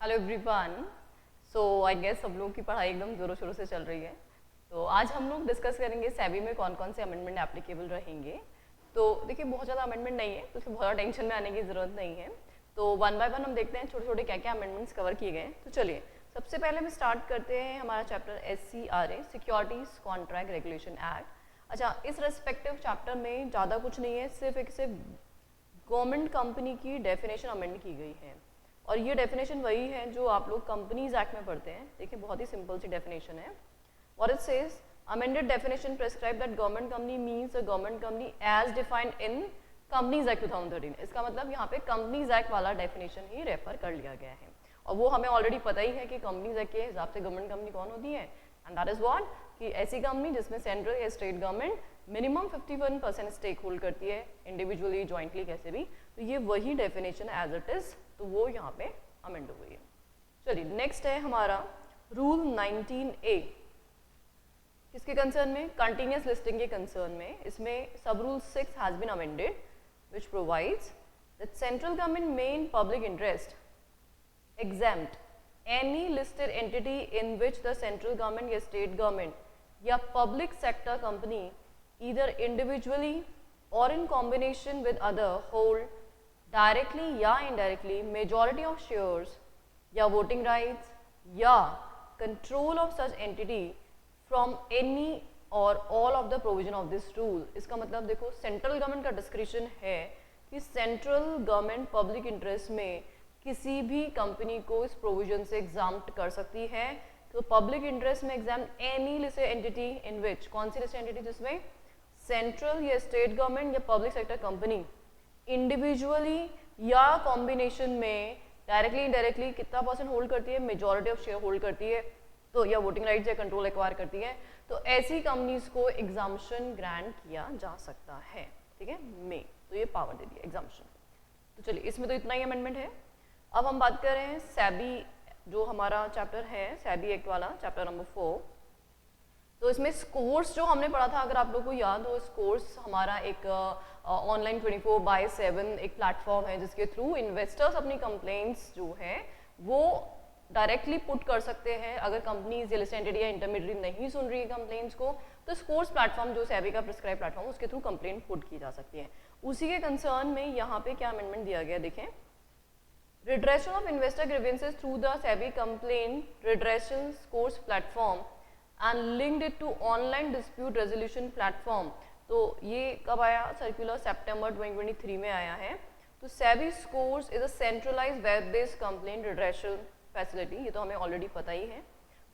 Hello everyone. So I guess सब लोगों की पढ़ाई एकदम ज़ोरों शोरों से चल रही है। तो आज हम लोग डिस्कस करेंगे सेबी में कौन कौन से अमेंडमेंट एप्लीकेबल रहेंगे। तो देखिए बहुत ज़्यादा अमेंडमेंट नहीं है तो उसमें बहुत ज़्यादा टेंशन में आने की ज़रूरत नहीं है। तो वन बाय वन हम देखते हैं छोटे छोटे क्या क्या अमेंडमेंट्स कवर किए गए हैं। तो चलिए सबसे पहले हम स्टार्ट करते हैं हमारा chapter SCRA securities contract regulation act. अच्छा, इस रेस्पेक्टिव चैप्टर में ज़्यादा कुछ नहीं है, सिर्फ गवर्नमेंट कंपनी की डेफिनेशन अमेंड की गई है और ये डेफिनेशन वही है जो आप लोग कंपनीज एक्ट में पढ़ते हैं। देखिए बहुत ही सिंपल सी डेफिनेशन है। और it says amended definition prescribe that government company means a government company as defined in companies act 2013। इसका मतलब यहाँ पे कंपनीज एक्ट वाला डेफिनेशन ही रेफर कर लिया गया है और वो हमें ऑलरेडी पता ही है कि कंपनीज एक्ट के हिसाब से गवर्नमेंट कंपनी कौन होती है, एंड दैट इज व्हाट कि ऐसी कंपनी जिसमें सेंट्रल या state government minimum 51% stake hold करती है, इंडिविजुअली जॉइंटली कैसे भी। तो ये वही डेफिनेशन एज इट इज, तो वो यहाँ पे अमेंड हो गई है। चलिए नेक्स्ट है हमारा रूल 19A। किसके कंसर्न में? कंटिन्यूस लिस्टिंग के कंसर्न में। इसमें sub rule 6 has been amended which provides that central government may in public interest exempt any listed entity in which the central government या state government या public sector company either individually or in combination with other hold directly या indirectly majority of shares या voting rights या control of such entity from any or all of the provision of this rule। इसका मतलब देखो central government का description है कि central government public interest में किसी भी कंपनी को इस प्रोविजन से एग्जाम्प्ट कर सकती है। तो पब्लिक इंटरेस्ट में exempt any listed entity in which, कौन सी लिस्टेड एंटिटी जिसमें सेंट्रल या स्टेट गवर्नमेंट या पब्लिक सेक्टर कंपनी इंडिविजुअली या कॉम्बिनेशन में डायरेक्टली इनडायरेक्टली कितना परसेंट होल्ड करती है, मेजॉरिटी ऑफ शेयर होल्ड करती है, तो या वोटिंग राइट्स या कंट्रोल एक्वायर करती है, तो ऐसी कंपनीज को एग्जाम्पशन ग्रांट किया जा सकता है। ठीक है, में तो ये पावर दे दिया एग्जाम्पशन। तो चलिए इसमें तो इतना ही अमेंडमेंट है। अब हम बात कर रहे हैं सैबी, जो हमारा चैप्टर है सैबी एक्ट वाला, चैप्टर नंबर 4। तो इसमें स्कोर्स जो हमने पढ़ा था, अगर आप लोगों को याद हो, स्कोर्स हमारा एक ऑनलाइन 24/7 एक प्लेटफॉर्म है जिसके थ्रू इन्वेस्टर्स अपनी कंप्लेंट्स जो है वो डायरेक्टली पुट कर सकते हैं। अगर कंपनीज या लिस्टेड एंटिटी या इंटरमीडिएट नहीं सुन रही है कंप्लेंट्स को, तो स्कोर्स प्लेटफॉर्म जो सैबी का प्रिस्क्राइब प्लेटफॉर्म, उसके थ्रू कंप्लेंट पुट की जा सकती है। उसी के कंसर्न में यहाँ पे क्या अमेंडमेंट दिया गया देखें। Redressal of investor grievances through the SEBI complaint redressal scores platform and linked it to online dispute resolution platform। तो ये कब आया? सर्कुलर सितंबर 2023 में आया है। तो SEBI scores is a centralized web-based complaint redressal facility, ये तो हमें ऑलरेडी पता ही है,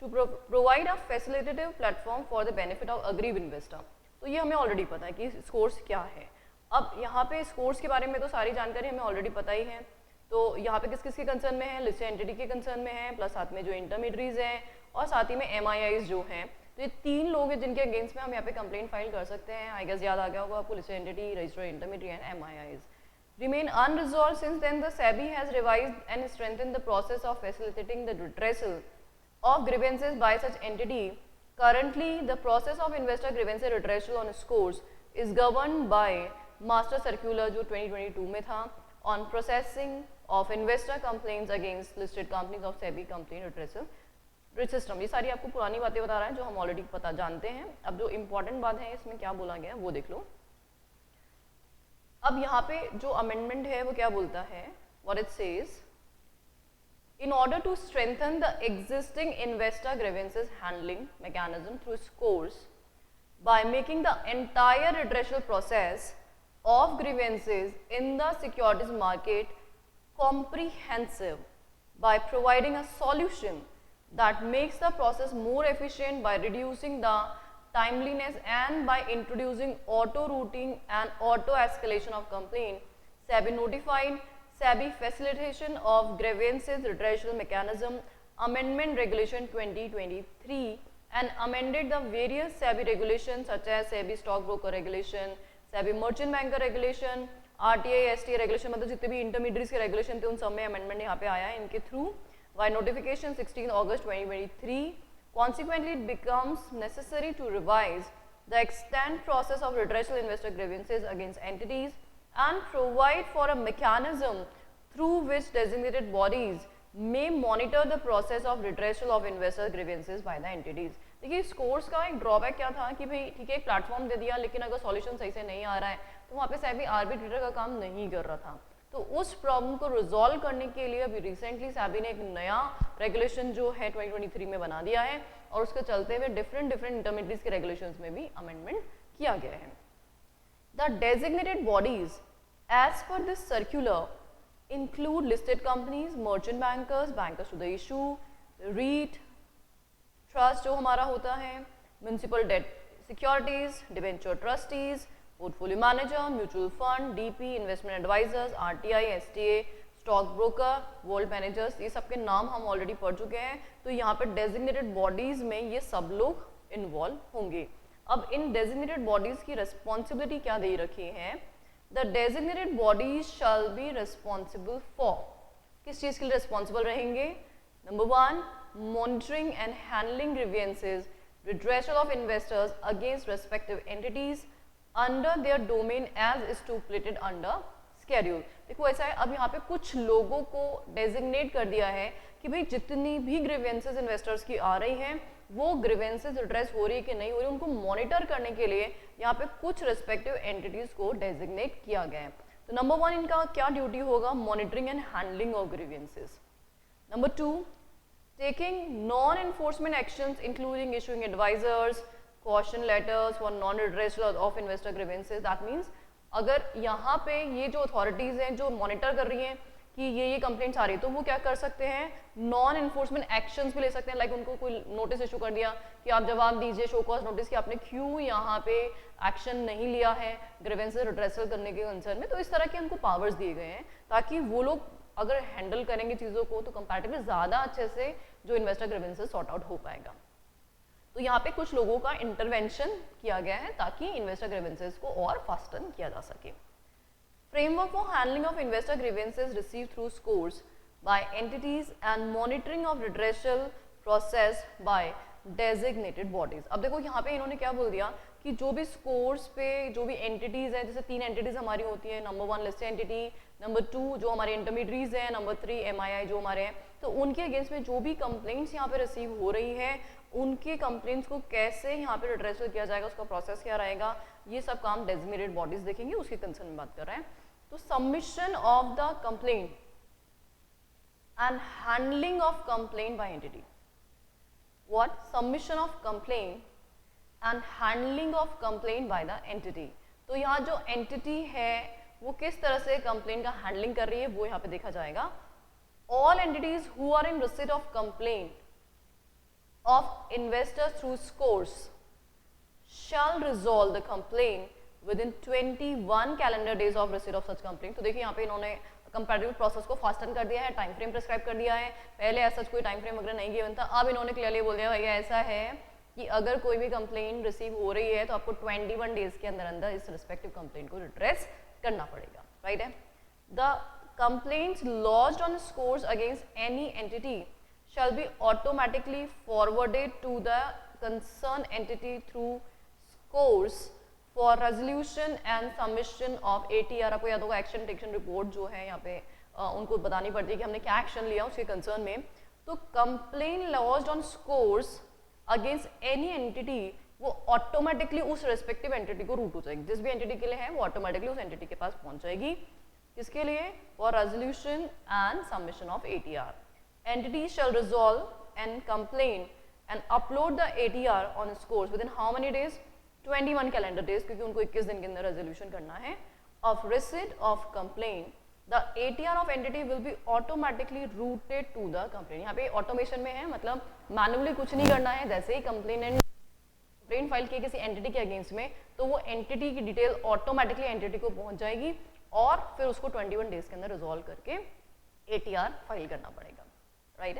to provide a facilitative platform for the benefit of aggrieved investor। तो ये हमें ऑलरेडी पता है कि scores क्या है। अब यहाँ पे scores के बारे में तो सारी जानकारी हमें ऑलरेडी पता ही है। तो यहाँ पे किस किस के कंसर्न में है? लिस्टेड एंटिटी के कंसर्न में है, प्लस साथ में जो इंटरमीडियरीज हैं और साथ ही में MIIs जो हैं। तो ये 3 लोग हैं जिनके अगेंस्ट में हम यहाँ पे कंप्लेंट फाइल कर सकते हैं। आई गेस याद आ गया होगा आपको, listed entity, registered intermediate and MIIs remain unresolved since then the SEBI has revised and strengthened the process of facilitating the redressal of grievances by such entity। Currently the process of investor grievance redressal on scores is governed by master circular जो 2022 में था on processing of investor complaints against listed companies of SEBI complaint redressal system। ये सारी आपको पुरानी बातें बता रहा है जो हम ऑलरेडी पता जानते हैं। अब जो इम्पोर्टेंट बात है इसमें क्या बोला गया है वो देख लो। अब यहाँ पे जो अमेंडमेंट है वो क्या बोलता है, what it says, in order to strengthen the existing investor grievances handling mechanism through scores by making the entire redressal process of grievances in the securities market comprehensive by providing a solution that makes the process more efficient by reducing the timeliness and by introducing auto routing and auto escalation of complaint, SEBI notified SEBI facilitation of grievances redressal mechanism amendment regulation 2023 and amended the various SEBI regulations such as SEBI stockbroker regulation, SEBI merchant banker regulation, RTI STA regulation, मतलब जितने भी intermediates के regulation थे उन सब में amendment यहाँ पे आया है इनके through. By notification 16 August 2023 consequently it becomes necessary to revise the extant process of redressal investor grievances against entities and provide for a mechanism through which designated bodies may monitor the process of redressal of investor grievances by the entities. देखिए scores का एक drawback क्या था कि भाई ठीक है एक प्लेटफॉर्म दे दिया, लेकिन अगर सॉल्यूशन सही से नहीं आ रहा है तो वहाँ पे SEBI आर्बिट्रेटर का काम नहीं कर रहा था। तो उस प्रॉब्लम को रिजॉल्व करने के लिए अभी रिसेंटली SEBI ने एक नया रेगुलेशन जो है 2023 में बना दिया है, और उसके चलते हुए डिफरेंट इंटरमीडिएट्स के रेगुलेशंस में भी अमेंडमेंट किया गया है। The designated bodies as per this circular include listed companies, merchant bankers, bankers to the issue, REIT, trust जो हमारा होता है, municipal debt securities, debenture trustees, portfolio manager, mutual fund, DP, investment advisors, RTI, STA, stock broker, vault managers, ये सब के नाम हम already पढ़ चुके हैं। तो यहाँ पे designated bodies में ये सब लोग इन्वॉल्व होंगे। अब इन designated bodies की responsibility क्या दे रखी है? The designated bodies shall be responsible for, किस चीज़ के लिए responsible रहेंगे? Number 1, monitoring and handling grievances, redressal of investors against respective entities under their domain as stipulated under schedule। देखो ऐसा है, अब यहाँ पे कुछ लोगों को डेजिग्नेट कर दिया है कि भाई जितनी भी ग्रीवेंसेस इन्वेस्टर्स की आ रही हैं वो ग्रीवेंसेस एड्रेस हो रही है कि नहीं हो रही, उनको मॉनिटर करने के लिए यहाँ पे कुछ रेस्पेक्टिव एंटिटीज को डेजिग्नेट किया गया है। तो नंबर 1 इनका क्या ड्यूटी होगा? Monitoring and handling of grievances. Number 2, taking non enforcement actions including issuing advisers, caution letters for non redressal of investor grievances. That means अगर यहाँ पे ये जो अथॉरिटीज हैं जो मॉनिटर कर रही हैं कि ये कंप्लेंट्स आ रही है, तो वो क्या कर सकते हैं? नॉन एनफोर्समेंट एक्शंस भी ले सकते हैं। लाइक उनको कोई नोटिस इशू कर दिया कि आप जवाब दीजिए, शो कॉज नोटिस, कि आपने क्यों यहाँ पे एक्शन नहीं लिया है ग्रीवेंसेस रिड्रेसल करने के कंसर्न में। तो इस तरह के उनको पावर्स दिए गए हैं ताकि वो लोग अगर हैंडल करेंगे चीज़ों को तो कंपैरेटिवली ज़्यादा अच्छे से जो इन्वेस्टर ग्रीवेंसेस सॉर्ट आउट हो पाएगा। तो यहाँ पे कुछ लोगों का इंटरवेंशन किया गया है ताकि इन्वेस्टर ग्रीवेंसेस को और फास्टन किया जा सके। Framework for handling of investor grievances received through scores by entities and monitoring of redressal process by designated bodies। अब देखो यहाँ पे इन्होंने क्या बोल दिया कि जो भी स्कोर्स पे जो भी एंटिटीज हैं, जैसे 3 एंटिटीज हमारी होती है, नंबर 1 लिस्टेड एंटिटी, नंबर 2 जो हमारे इंटरमीडिएट्स हैं, नंबर 3 MII जो हमारे हैं, तो उनके अगेंस्ट में जो भी कंप्लेंट्स यहाँ पे रिसीव हो रही है उनके कंप्लेंट्स को कैसे यहाँ पे रिड्रेसल किया जाएगा, उसका प्रोसेस क्या रहेगा, ये सब काम डेजिग्नेटेड बॉडीज देखेंगे, उसके कंसर्न में बात कर रहे हैं। तो submission of the complaint and handling of complaint by entity. What? Submission of complaint and handling of complaint by the entity. तो यहाँ जो एंटिटी है वो किस तरह से कंप्लेंट का हैंडलिंग कर रही है वो यहाँ पे देखा जाएगा। All entities who are in receipt of complaint of investors through scores shall resolve the complaint within 21 calendar days of receipt of such complaint। तो देखिए यहाँ पे इन्होंने कंपैरेटिव प्रोसेस को फास्टन कर दिया है, टाइम फ्रेम प्रिस्क्राइब कर दिया है। पहले ऐसा कोई टाइम फ्रेम वगैरह नहीं गिवन था, अब इन्होंने क्लियरली बोल दिया भैया ऐसा है कि अगर कोई भी कंप्लेंट रिसीव हो रही है तो आपको 21 डेज के अंदर अंदर इस रिस्पेक्टिव कंप्लेंट को रिड्रेस करना पड़ेगा। राइट है? The complaints lodged on scores against any entity shall be automatically forwarded to the concerned entity through scores for resolution and submission of ATR। आपको याद होगा एक्शन टेक्शन रिपोर्ट जो है यहाँ पे उनको बतानी पड़ती है कि हमने क्या एक्शन लिया उसके कंसर्न में। तो complain lodged on scores against any entity वो ऑटोमेटिकली उस रेस्पेक्टिव एंटिटी को रूट हो जाएगी, जिस भी एंटिटी के लिए है वो ऑटोमेटिकली उस एंटिटी के पास पहुंच जाएगी। किसके लिए? For resolution and submission of ATR। Entities shall resolve and complain and upload the ATR on scores within how many days? 21 calendar days, क्योंकि उनको 21 दिन के अंदर रेजोल्यूशन करना है। Of receipt of complaint, the ATR of entity will be automatically routed to the complaint। यहाँ पे automation में है, मतलब मैनुअली कुछ नहीं करना है। जैसे ही कंप्लेंट फाइल की किसी एंटिटी के अगेंस्ट में तो वो एंटिटी की डिटेल ऑटोमेटिकली एंटिटी को पहुंच जाएगी और फिर उसको 21 डेज के अंदर रिजॉल्व करके ATR फाइल करना पड़ेगा। Right?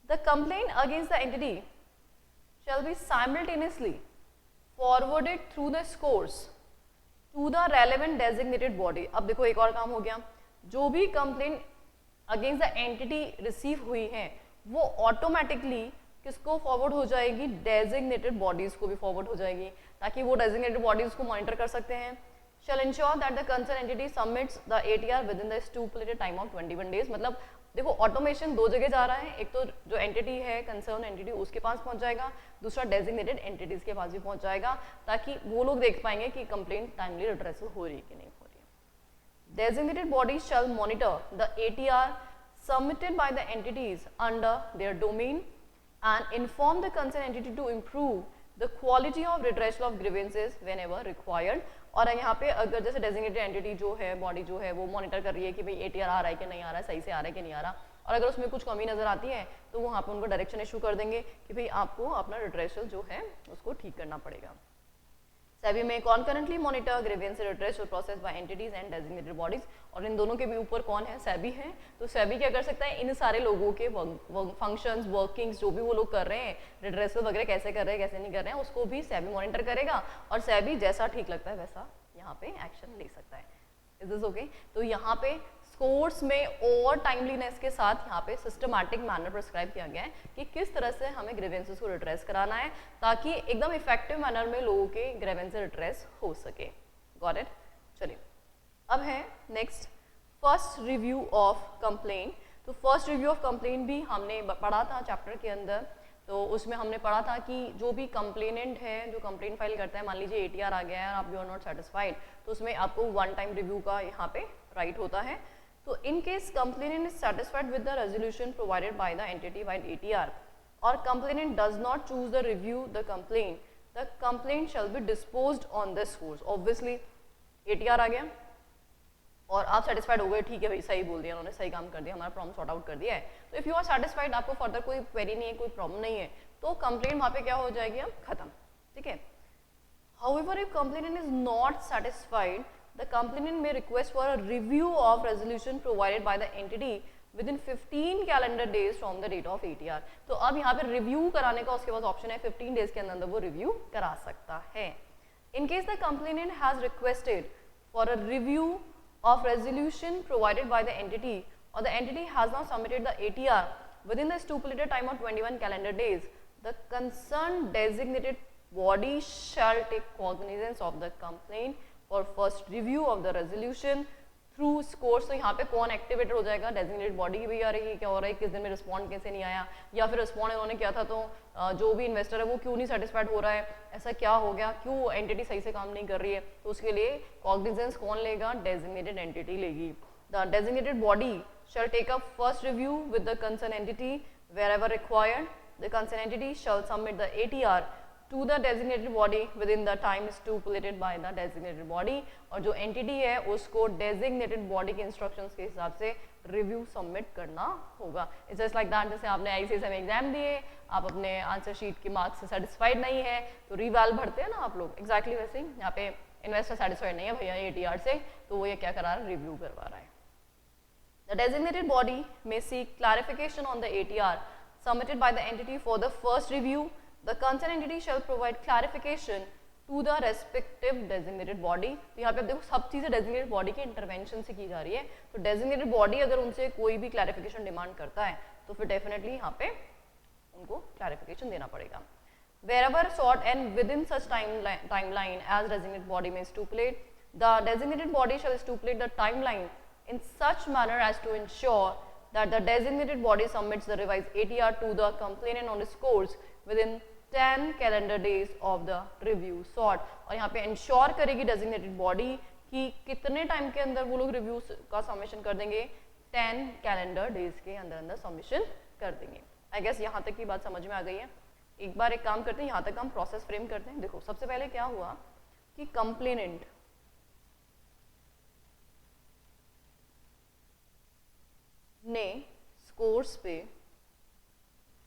The complaint against the entity shall be simultaneously forwarded through the scores to the relevant designated body। अब देखो एक और काम हो गया, जो भी complaint against the entity receive हुई है वो ऑटोमेटिकली किसको फॉरवर्ड हो जाएगी? डेजिग्नेटेड बॉडीज को भी फॉरवर्ड हो जाएगी, ताकि वो डेजिग्नेटेड बॉडीज को मॉनिटर कर सकते हैं। shall ensure that the concerned entity submits the ATR within the stipulated time of 21 days। मतलब देखो ऑटोमेशन दो जगह जा रहा है, एक तो जो एंटिटी है कंसर्न एंटिटी उसके पास पहुंच जाएगा, दूसरा डेजिग्नेटेड एंटिटीज के पास भी पहुंच जाएगा, ताकि वो लोग देख पाएंगे कि कंप्लेंट टाइमली रिड्रेसल हो रही है कि नहीं हो रही है। Designated bodies shall monitor the ATR submitted by the entities under their domain and inform the concerned entity to improve the quality of redressal of grievances whenever required। और यहाँ पे अगर जैसे डेजिग्नेटेड एंटिटी जो है, बॉडी जो है, वो मॉनिटर कर रही है कि भाई ATR आ रहा है कि नहीं आ रहा है, सही से आ रहा है कि नहीं आ रहा, और अगर उसमें कुछ कमी नजर आती है तो वहाँ पे उनको डायरेक्शन इशू कर देंगे कि भाई आपको अपना रिड्रेसल जो है उसको ठीक करना पड़ेगा। SEBI में concurrently monitor grievance redressal process by entities and designated bodies, और इन दोनों के भी ऊपर कौन है? SEBI है। तो SEBI क्या कर सकता है? इन सारे लोगों के फंक्शंस, वर्किंग्स जो भी वो लोग कर रहे हैं, रिड्रेसल वगैरह कैसे कर रहे हैं, कैसे नहीं कर रहे हैं, उसको भी SEBI मॉनिटर करेगा, और SEBI जैसा ठीक लगता है वैसा यहाँ पे एक्शन ले सकता है। Is this okay? तो यहाँ पे स्कोर्स में और टाइमलीनेस के साथ यहाँ पे सिस्टमैटिक मैनर प्रिस्क्राइब किया गया है कि किस तरह से हमें ग्रीवेंसेस को रिड्रेस कराना है, ताकि एकदम इफेक्टिव मैनर में लोगों के ग्रीवेंसेस रिड्रेस हो सके। Got it? चलिए अब है next first review of complain. तो फर्स्ट रिव्यू ऑफ कंप्लेन भी हमने पढ़ा था चैप्टर के अंदर। तो उसमें हमने पढ़ा था कि जो भी कंप्लेनेंट है, जो कंप्लेन फाइल करता है, मान लीजिए ATR आ गया है और आप यू आर नॉट सेटिस्फाइड, तो उसमें आपको वन टाइम रिव्यू का यहाँ पे राइट होता है। तो in case complainant is satisfied with the resolution provided by the entity by ATR or complainant does not choose to review the complaint shall be disposed on this course। Obviously ATR आ गया और आप satisfied हो गए, ठीक है भाई सही बोल दिया उन्होंने, सही काम कर दिया, हमारा प्रॉब्लम सॉर्ट आउट कर दिया है। तो इफ यू आर सेटिस्फाइड, आपको फर्दर कोई क्वेरी नहीं है, कोई प्रॉब्लम नहीं है, तो कंप्लेंट वहाँ पे क्या हो जाएगी, अब खत्म। ठीक है। However, if complainant is not satisfied, the complainant may request for a review of resolution provided by the entity within 15 calendar days from the date of ATR। तो अब यहाँ पे रिव्यू कराने का उसके पास ऑप्शन है, 15 डेज के अंदर वो रिव्यू करा सकता है। In case the complainant has requested for a review of resolution provided by the entity or the entity has not submitted the ATR within the stipulated time of 21 calendar days, the concerned designated body shall take cognizance of the complaint for first review of the resolution through scores। तो यहाँ पे कौन activated हो जाएगा? Designated body की भी आ रही है, क्या हो रहा है, किस दिन में रिस्पॉन्ड कैसे नहीं आया, या फिर रिस्पॉन्ड इन्होंने किया था तो जो भी इन्वेस्टर है वो क्यों नहीं सेटिस्फाइड हो रहा है, ऐसा क्या हो गया, क्यों एंटिटी सही से काम नहीं कर रही है, तो उसके लिए कॉग्निजेंस कौन लेगा? डेजिग्नेटेड एंटिटी लेगी। The designated body shall take up first review with the concerned entity wherever required। The concerned entity shall submit the ATR to the designated body within the time stipulated by the designated body। और जो entity है उसको designated body के instructions के हिसाब से review submit करना होगा। It's just like that, जैसे आपने ICSE में एग्जाम दिए, आप अपने आंसर शीट के मार्क्स से सेटिस्फाइड नहीं है तो रिवैल भरते हैं ना आप लोग, exactly वैसे ही यहाँ पे इन्वेस्टर सेटिस्फाइड नहीं है भैया ATR से, तो वो ये क्या करा रहा है? रिव्यू करवा रहा है। The designated body may seek clarification on the ATR submitted by the entity for the first review। The concerned entity shall provide clarification to the respective designated body। तो यहाँ पे आप देखो सब चीज़ें designated body के इंटरवेंशन से की जा रही है। तो designated body अगर उनसे कोई भी clarification डिमांड करता है तो फिर definitely यहाँ पे उनको clarification देना पड़ेगा। Wherever sought and within such timeline as designated body may stipulate, the designated body shall stipulate the timeline in such manner as to ensure that the designated body submits the revised ATR to the complainant on his course within 10 calendar days of the review sought। और यहाँ पे ensure करेगी designated body कि कितने time के अंदर वो लोग रिव्यू का सबमिशन कर देंगे, 10 कैलेंडर डेज के अंदर अंदर सबमिशन कर देंगे। आई गेस यहाँ तक की बात समझ में आ गई है। एक बार एक काम करते हैं, यहाँ तक हम प्रोसेस फ्रेम करते हैं। देखो सबसे पहले क्या हुआ कि कंप्लेनेंट ने स्कोर्स पे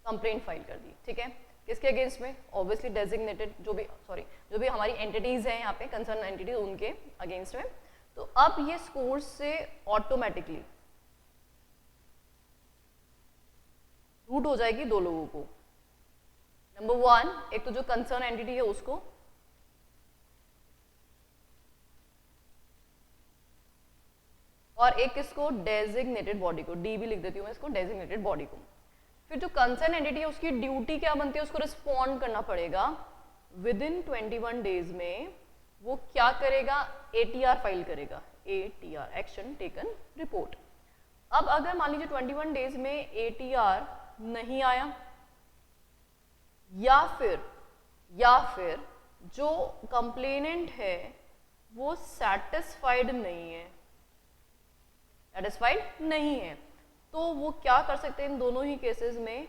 कंप्लेंट फाइल कर दी। ठीक है, किसके अगेंस्ट में? ऑब्वियसली डेजिग्नेटेड जो भी हमारी एंटिटीज हैं यहाँ पे, कंसर्न एंटिटीज, उनके अगेंस्ट में। तो अब ये स्कोर्स से ऑटोमेटिकली रूट हो जाएगी दो लोगों को। नंबर वन, एक तो जो कंसर्न एंटिटी है उसको, और एक किसको? डेजिग्नेटेड बॉडी को। डी भी लिख देती हूँ मैं इसको, डेजिग्नेटेड बॉडी को। फिर जो कंसर्न एंटिटी है उसकी ड्यूटी क्या बनती है? उसको रिस्पॉन्ड करना पड़ेगा विद इन 21 डेज में। वो क्या करेगा? ATR फाइल करेगा, ATR एक्शन टेकन रिपोर्ट। अब अगर मान लीजिए 21 डेज में ATR नहीं आया, या फिर जो कंप्लेनेंट है वो सेटिस्फाइड नहीं है, तो वो क्या कर सकते हैं इन दोनों ही केसेस में,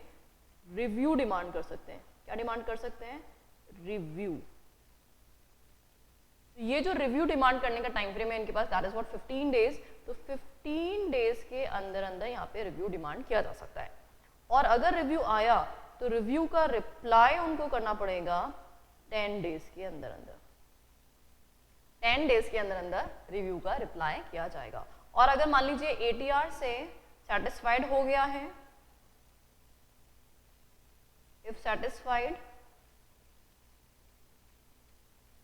रिव्यू डिमांड कर सकते हैं। क्या डिमांड कर सकते हैं? रिव्यू। ये जो रिव्यू डिमांड करने का टाइम फ्रेम है इनके पास, दैट इज व्हाट 15 डेज। तो 15 डेज के अंदर अंदर यहाँ पे रिव्यू डिमांड किया जा सकता है। और अगर रिव्यू आया तो रिव्यू का रिप्लाई उनको करना पड़ेगा 10 डेज के अंदर अंदर। 10 डेज के अंदर अंदर रिव्यू का रिप्लाई किया जाएगा। और अगर मान लीजिए ATR से सेटिस्फाइड हो गया है, इफ सेटिस्फाइड,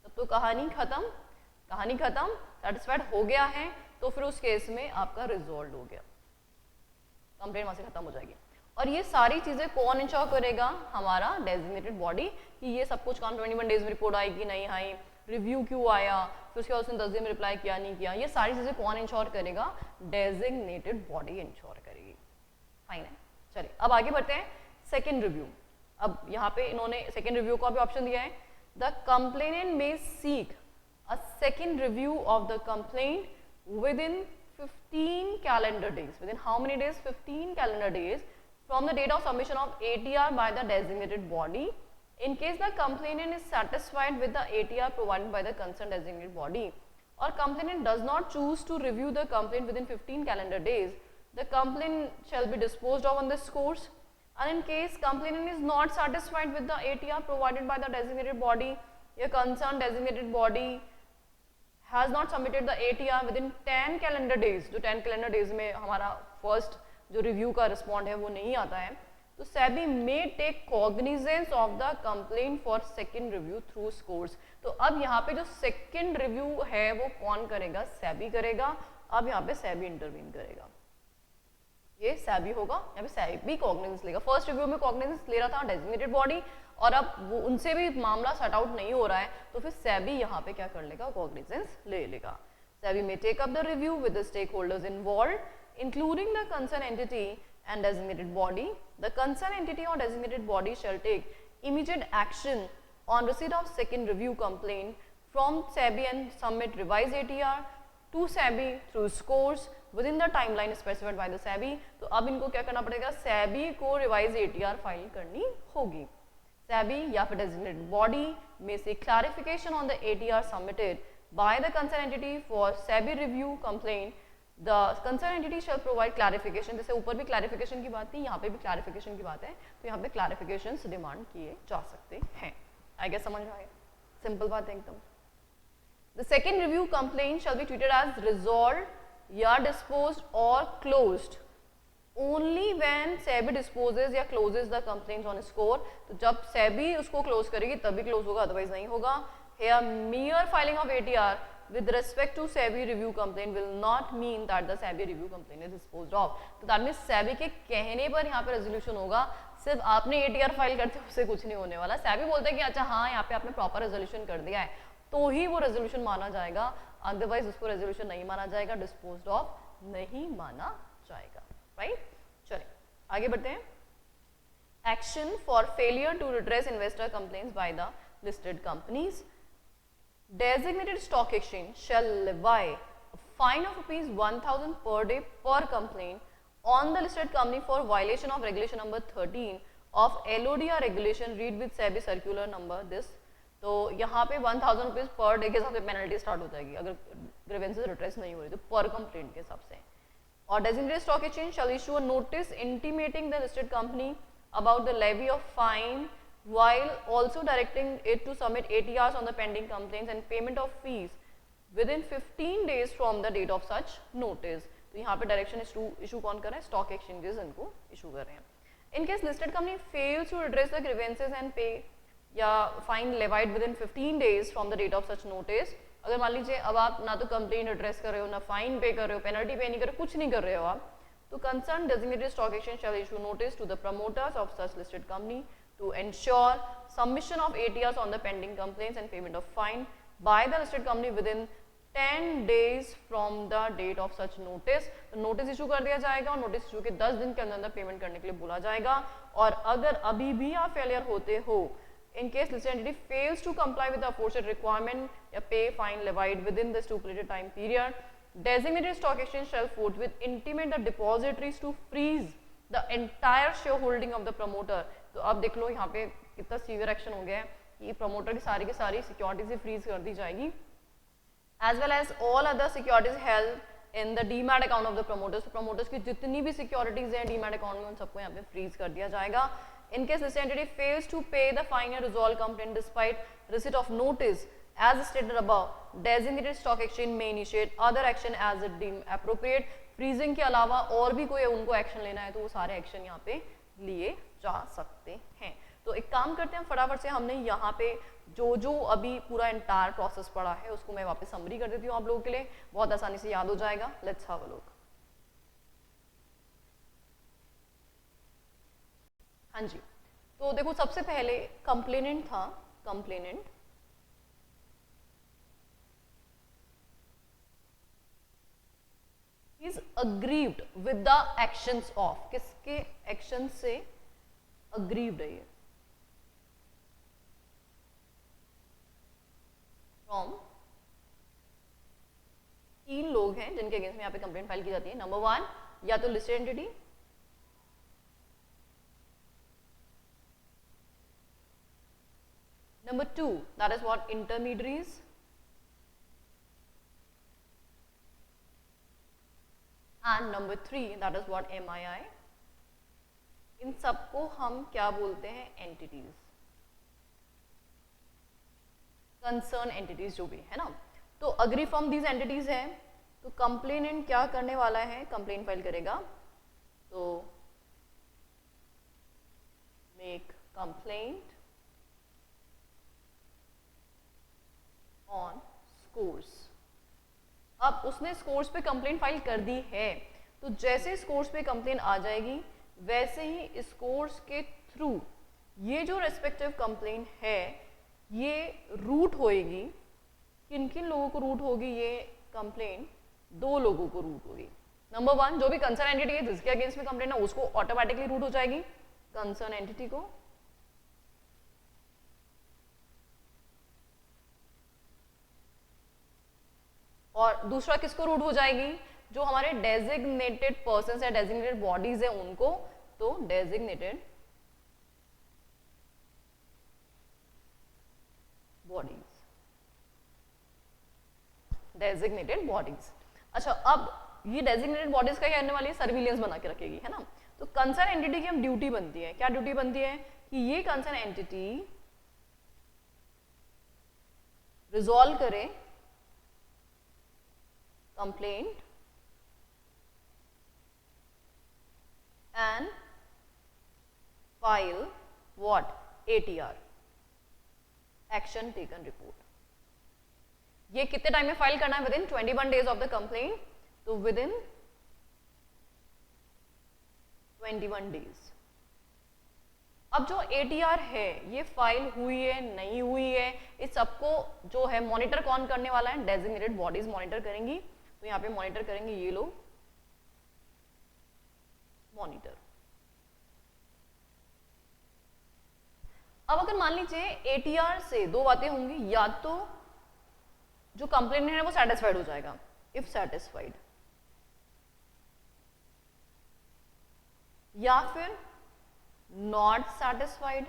तब तो कहानी खत्म। सेटिस्फाइड हो गया है तो फिर उस केस में आपका रिजॉल्व हो गया, कंप्लेंट वहां से खत्म हो जाएगी। और ये सारी चीजें कौन इंश्योर करेगा? हमारा डेजिग्नेटेड बॉडी, कि ये सब कुछ काम 21 डेज में रिपोर्ट आएगी नहीं आई, रिव्यू क्यों आया, फिर उसके बाद उसने 10 दिन में रिप्लाई किया नहीं किया, ये सारी चीजें कौन इंश्योर करेगा? डेजिग्नेटेड बॉडी इंश्योर करेगी। फाइन है। चलिए अब आगे बढ़ते हैं। Second review. अब यहाँ पे इन्होंने सेकेंड रिव्यू का भी ऑप्शन दिया है। The complainant may seek a second review of the complaint with in 15 calendar days. With in how many days? 15 calendar days from the date of submission of ATR by the designated body, in case the complainant is satisfied with the ATR provided by the concerned designated body, or complainant does not choose to review the complaint within 15 calendar days, the complaint shall be disposed of on this course. And in case complainant is not satisfied with the ATR provided by the designated body, your concerned designated body has not submitted the ATR within 10 calendar days, जो 10 calendar days में हमारा first जो review का respond है वो नहीं आता है, तो SEBI may take cognizance of the complaint for second review through SCORES. तो अब यहाँ पे जो सेकंड रिव्यू है वो कौन करेगा? सेबी करेगा। अब यहाँ पे सेबी इंटरवीन करेगा, ये सेबी होगा, यहाँ पे सेबी कॉग्निजेंस लेगा। फर्स्ट रिव्यू में कॉग्निजेंस ले रहा था डेजिग्नेटेड बॉडी, और अब वो उनसे भी मामला सॉर्ट आउट नहीं हो रहा है, तो फिर सेबी यहाँ पे क्या कर लेगा? कॉग्निजेंस ले लेगा। SEBI may take up the review with the stakeholders involved including the concerned entity and designated body. The concerned entity or designated body shall take immediate action on receipt of second review complaint from SEBI and submit revised ATR to SEBI through scores within the timeline specified by the SEBI. तो अब इनको क्या करना पड़ेगा? SEBI को revised ATR file करनी होगी। SEBI या फिर designated body may seek clarification on the ATR submitted by the concerned entity for SEBI review complaint. The concerned entity shall provide clarification. जैसे ऊपर भी clarification की बात थी, यहाँ पे भी clarification की बात है, तो यहाँ पे clarifications डिमांड किए जा सकते हैं। आई गेस समझ में आया? सिंपल बात है एकदम। The second review complaint shall be treated as resolved या disposed or closed only when SEBI disposes या closes the complaints on score. तो जब SEBI उसको close करेगी तभी close होगा, otherwise नहीं होगा। Here mere filing of ATR with respect to SEBI review complaint will not mean that the SEBI review complaint is disposed of. तो that means SEBI के कहने पर यहाँ पे रेजोल्यूशन होगा, सिर्फ आपने ATR फाइल करते हो उससे कुछ नहीं होने वाला। SEBI बोलते हैं कि अच्छा हाँ यहाँ पे आपने प्रॉपर रेजोल्यूशन कर दिया है तो ही वो रेजोल्यूशन माना जाएगा, अदरवाइज उसको रेजोल्यूशन नहीं माना जाएगा, डिस्पोज्ड ऑफ नहीं माना जाएगा। राइट, चलिए आगे बढ़ते हैं। Action for failure to redress investor complaints by the listed companies. Designated stock exchange shall levy a fine of ₹1,000 per day per complaint on the listed company for violation of regulation number 13 of LODR regulation read with SEBI circular number this। तो यहाँ पे ₹1,000 per day के हिसाब से penalty start हो जाएगी अगर grievances retrace नहीं हो रही तो, पर कंप्लेंट के हिसाब से। और designated stock exchange shall issue a notice intimating the listed company about the levy of fine while also directing it to submit ATRs on the pending complaints and payment of fees within 15 days from the date of such notice। तो यहाँ पे direction issue कौन कर रहे हैं? Stock exchanges इनको issue कर रहे हैं। In case listed company fails to address the grievances and pay या fine levied within 15 days from the date of such notice. अगर मान लीजिए अब आप ना तो कंप्लेंट एड्रेस कर रहे हो, ना फाइन पे कर रहे हो, पेनल्टी पे नहीं कर रहे हो, कुछ नहीं कर रहे हो आप, तो concern designated stock exchange shall issue notice to the promoters of such listed company to ensure submission of ATRs on the pending complaints and payment of fine by the listed company within 10 days from the date of such notice, तो notice issue कर दिया जाएगा और notice issue के 10 दिन के अंदर payment करने के लिए बोला जाएगा। और अगर अभी भी आप फेलियर होते हो, in case listed entity fails to comply with the aforesaid requirement, या pay fine levied within the stipulated time period, designated stock exchange shall forthwith intimate the depositories to freeze the entire shareholding of the promoter। तो अब देख लो यहाँ पे कितना severe action हो गया है कि प्रमोटर की सारी सिक्योरिटीज फ्रीज कर दी जाएगी, as well as all other securities held in the demat account of the promoters। तो promoters की जितनी भी सिक्योरिटीज हैं demat account में, उन सबको यहाँ पे फ्रीज कर दिया जाएगा। In case this entity fails to pay the fine and resolve complaint despite receipt of notice as stated above, designated stock exchange may initiate other action as it deem appropriate। Freezing के अलावा और भी कोई उनको action लेना है तो वो सारे एक्शन यहाँ पे लिए जा सकते हैं। तो एक काम करते हैं, फटाफट से हमने यहाँ पे जो अभी पूरा एंटायर प्रोसेस पड़ा है उसको मैं वापस समरी कर देती हूँ आप लोगों के लिए, बहुत आसानी से याद हो जाएगा। Let's have a look. हाँ जी, तो देखो सबसे पहले कंप्लेनेंट था, complainant is aggrieved with the actions of, किसके एक्शन से अग्रीव्ड है ये, फ्रॉम 3 लोग हैं जिनके अगेंस्ट में यहाँ पे कंप्लेंट फाइल की जाती है। नंबर 1 या तो listed entity, number 2 that is what intermediaries, and number 3 that is what MII। इन सबको हम क्या बोलते हैं, एंटिटीज, कंसर्न एंटिटीज जो भी है ना। तो अग्री फ्रॉम दीज एंटिटीज है, तो कंप्लेनेंट क्या करने वाला है, कंप्लेंट फाइल करेगा। तो मेक कंप्लेंट ऑन स्कोर्स। अब उसने स्कोर्स पे कंप्लेंट फाइल कर दी है, तो जैसे स्कोर्स पे कंप्लेंट आ जाएगी वैसे ही स्कोर्स के थ्रू ये जो रेस्पेक्टिव कंप्लेंट है ये रूट होएगी। किन किन लोगों को रूट होगी ये कंप्लेंट, 2 लोगों को रूट होगी। नंबर 1 जो भी कंसर्न एंटिटी है जिसके अगेंस्ट में कंप्लेंट है उसको ऑटोमेटिकली रूट हो जाएगी, कंसर्न एंटिटी को। और दूसरा किसको रूट हो जाएगी, जो हमारे डेजिग्नेटेड पर्सन्स या डेजिग्नेटेड बॉडीज है उनको। तो डेजिग्नेटेड बॉडीज, डेजिग्नेटेड बॉडीज। अच्छा, अब ये डेजिग्नेटेड बॉडीज का क्या करने वाली है, सर्विलियंस बना के रखेगी, है ना। तो कंसर्न एंटिटी की हम ड्यूटी बनती है, क्या ड्यूटी बनती है कि ये कंसर्न एंटिटी रिजॉल्व करे complaint and file what, ATR, action taken report। ये कितने टाइम में फाइल करना है, with in 21 days of the complaint. तो विद इन 21 डेज। अब जो ATR है ये फाइल हुई है नहीं हुई है, इस सबको जो है मॉनिटर कौन करने वाला है, डेजिग्नेटेड बॉडीज मॉनिटर करेंगी। तो यहाँ पे मॉनिटर करेंगे ये लोग, मॉनिटर। अब अगर मान लीजिए ATR से 2 बातें होंगी, या तो जो कंप्लेंट है वो सेटिस्फाइड हो जाएगा, इफ सेटिस्फाइड, या फिर नॉट सेटिस्फाइड।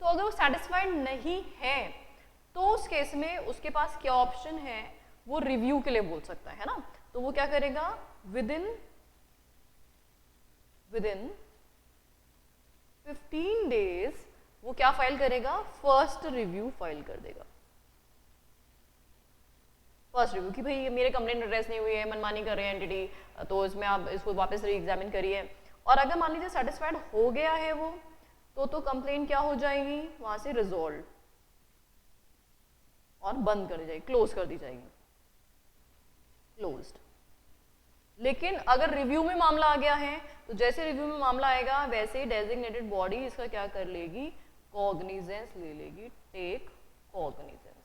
तो अगर वो सेटिस्फाइड नहीं है तो उस केस में उसके पास क्या ऑप्शन है, वो रिव्यू के लिए बोल सकता है ना। तो वो क्या करेगा, विद इन 15 डेज वो क्या फाइल करेगा, फर्स्ट रिव्यू फाइल कर देगा। फर्स्ट रिव्यू कि भाई मेरे कंप्लेंट एड्रेस नहीं हुई है, मनमानी कर रहे हैं एंटिटी, तो इसमें आप इसको वापस री एग्जामिन करिए। और अगर मान लीजिए सेटिस्फाइड हो गया है वो, तो कंप्लेंट क्या हो जाएगी, वहां से रिजॉल्व और बंद कर दी जाएगी, क्लोज कर दी जाएगी, क्लोज्ड। लेकिन अगर रिव्यू में मामला आ गया है तो जैसे रिव्यू में मामला आएगा वैसे ही डेजिग्नेटेड बॉडी इसका क्या कर लेगी, कॉग्निजेंस ले लेगी, take cognizance,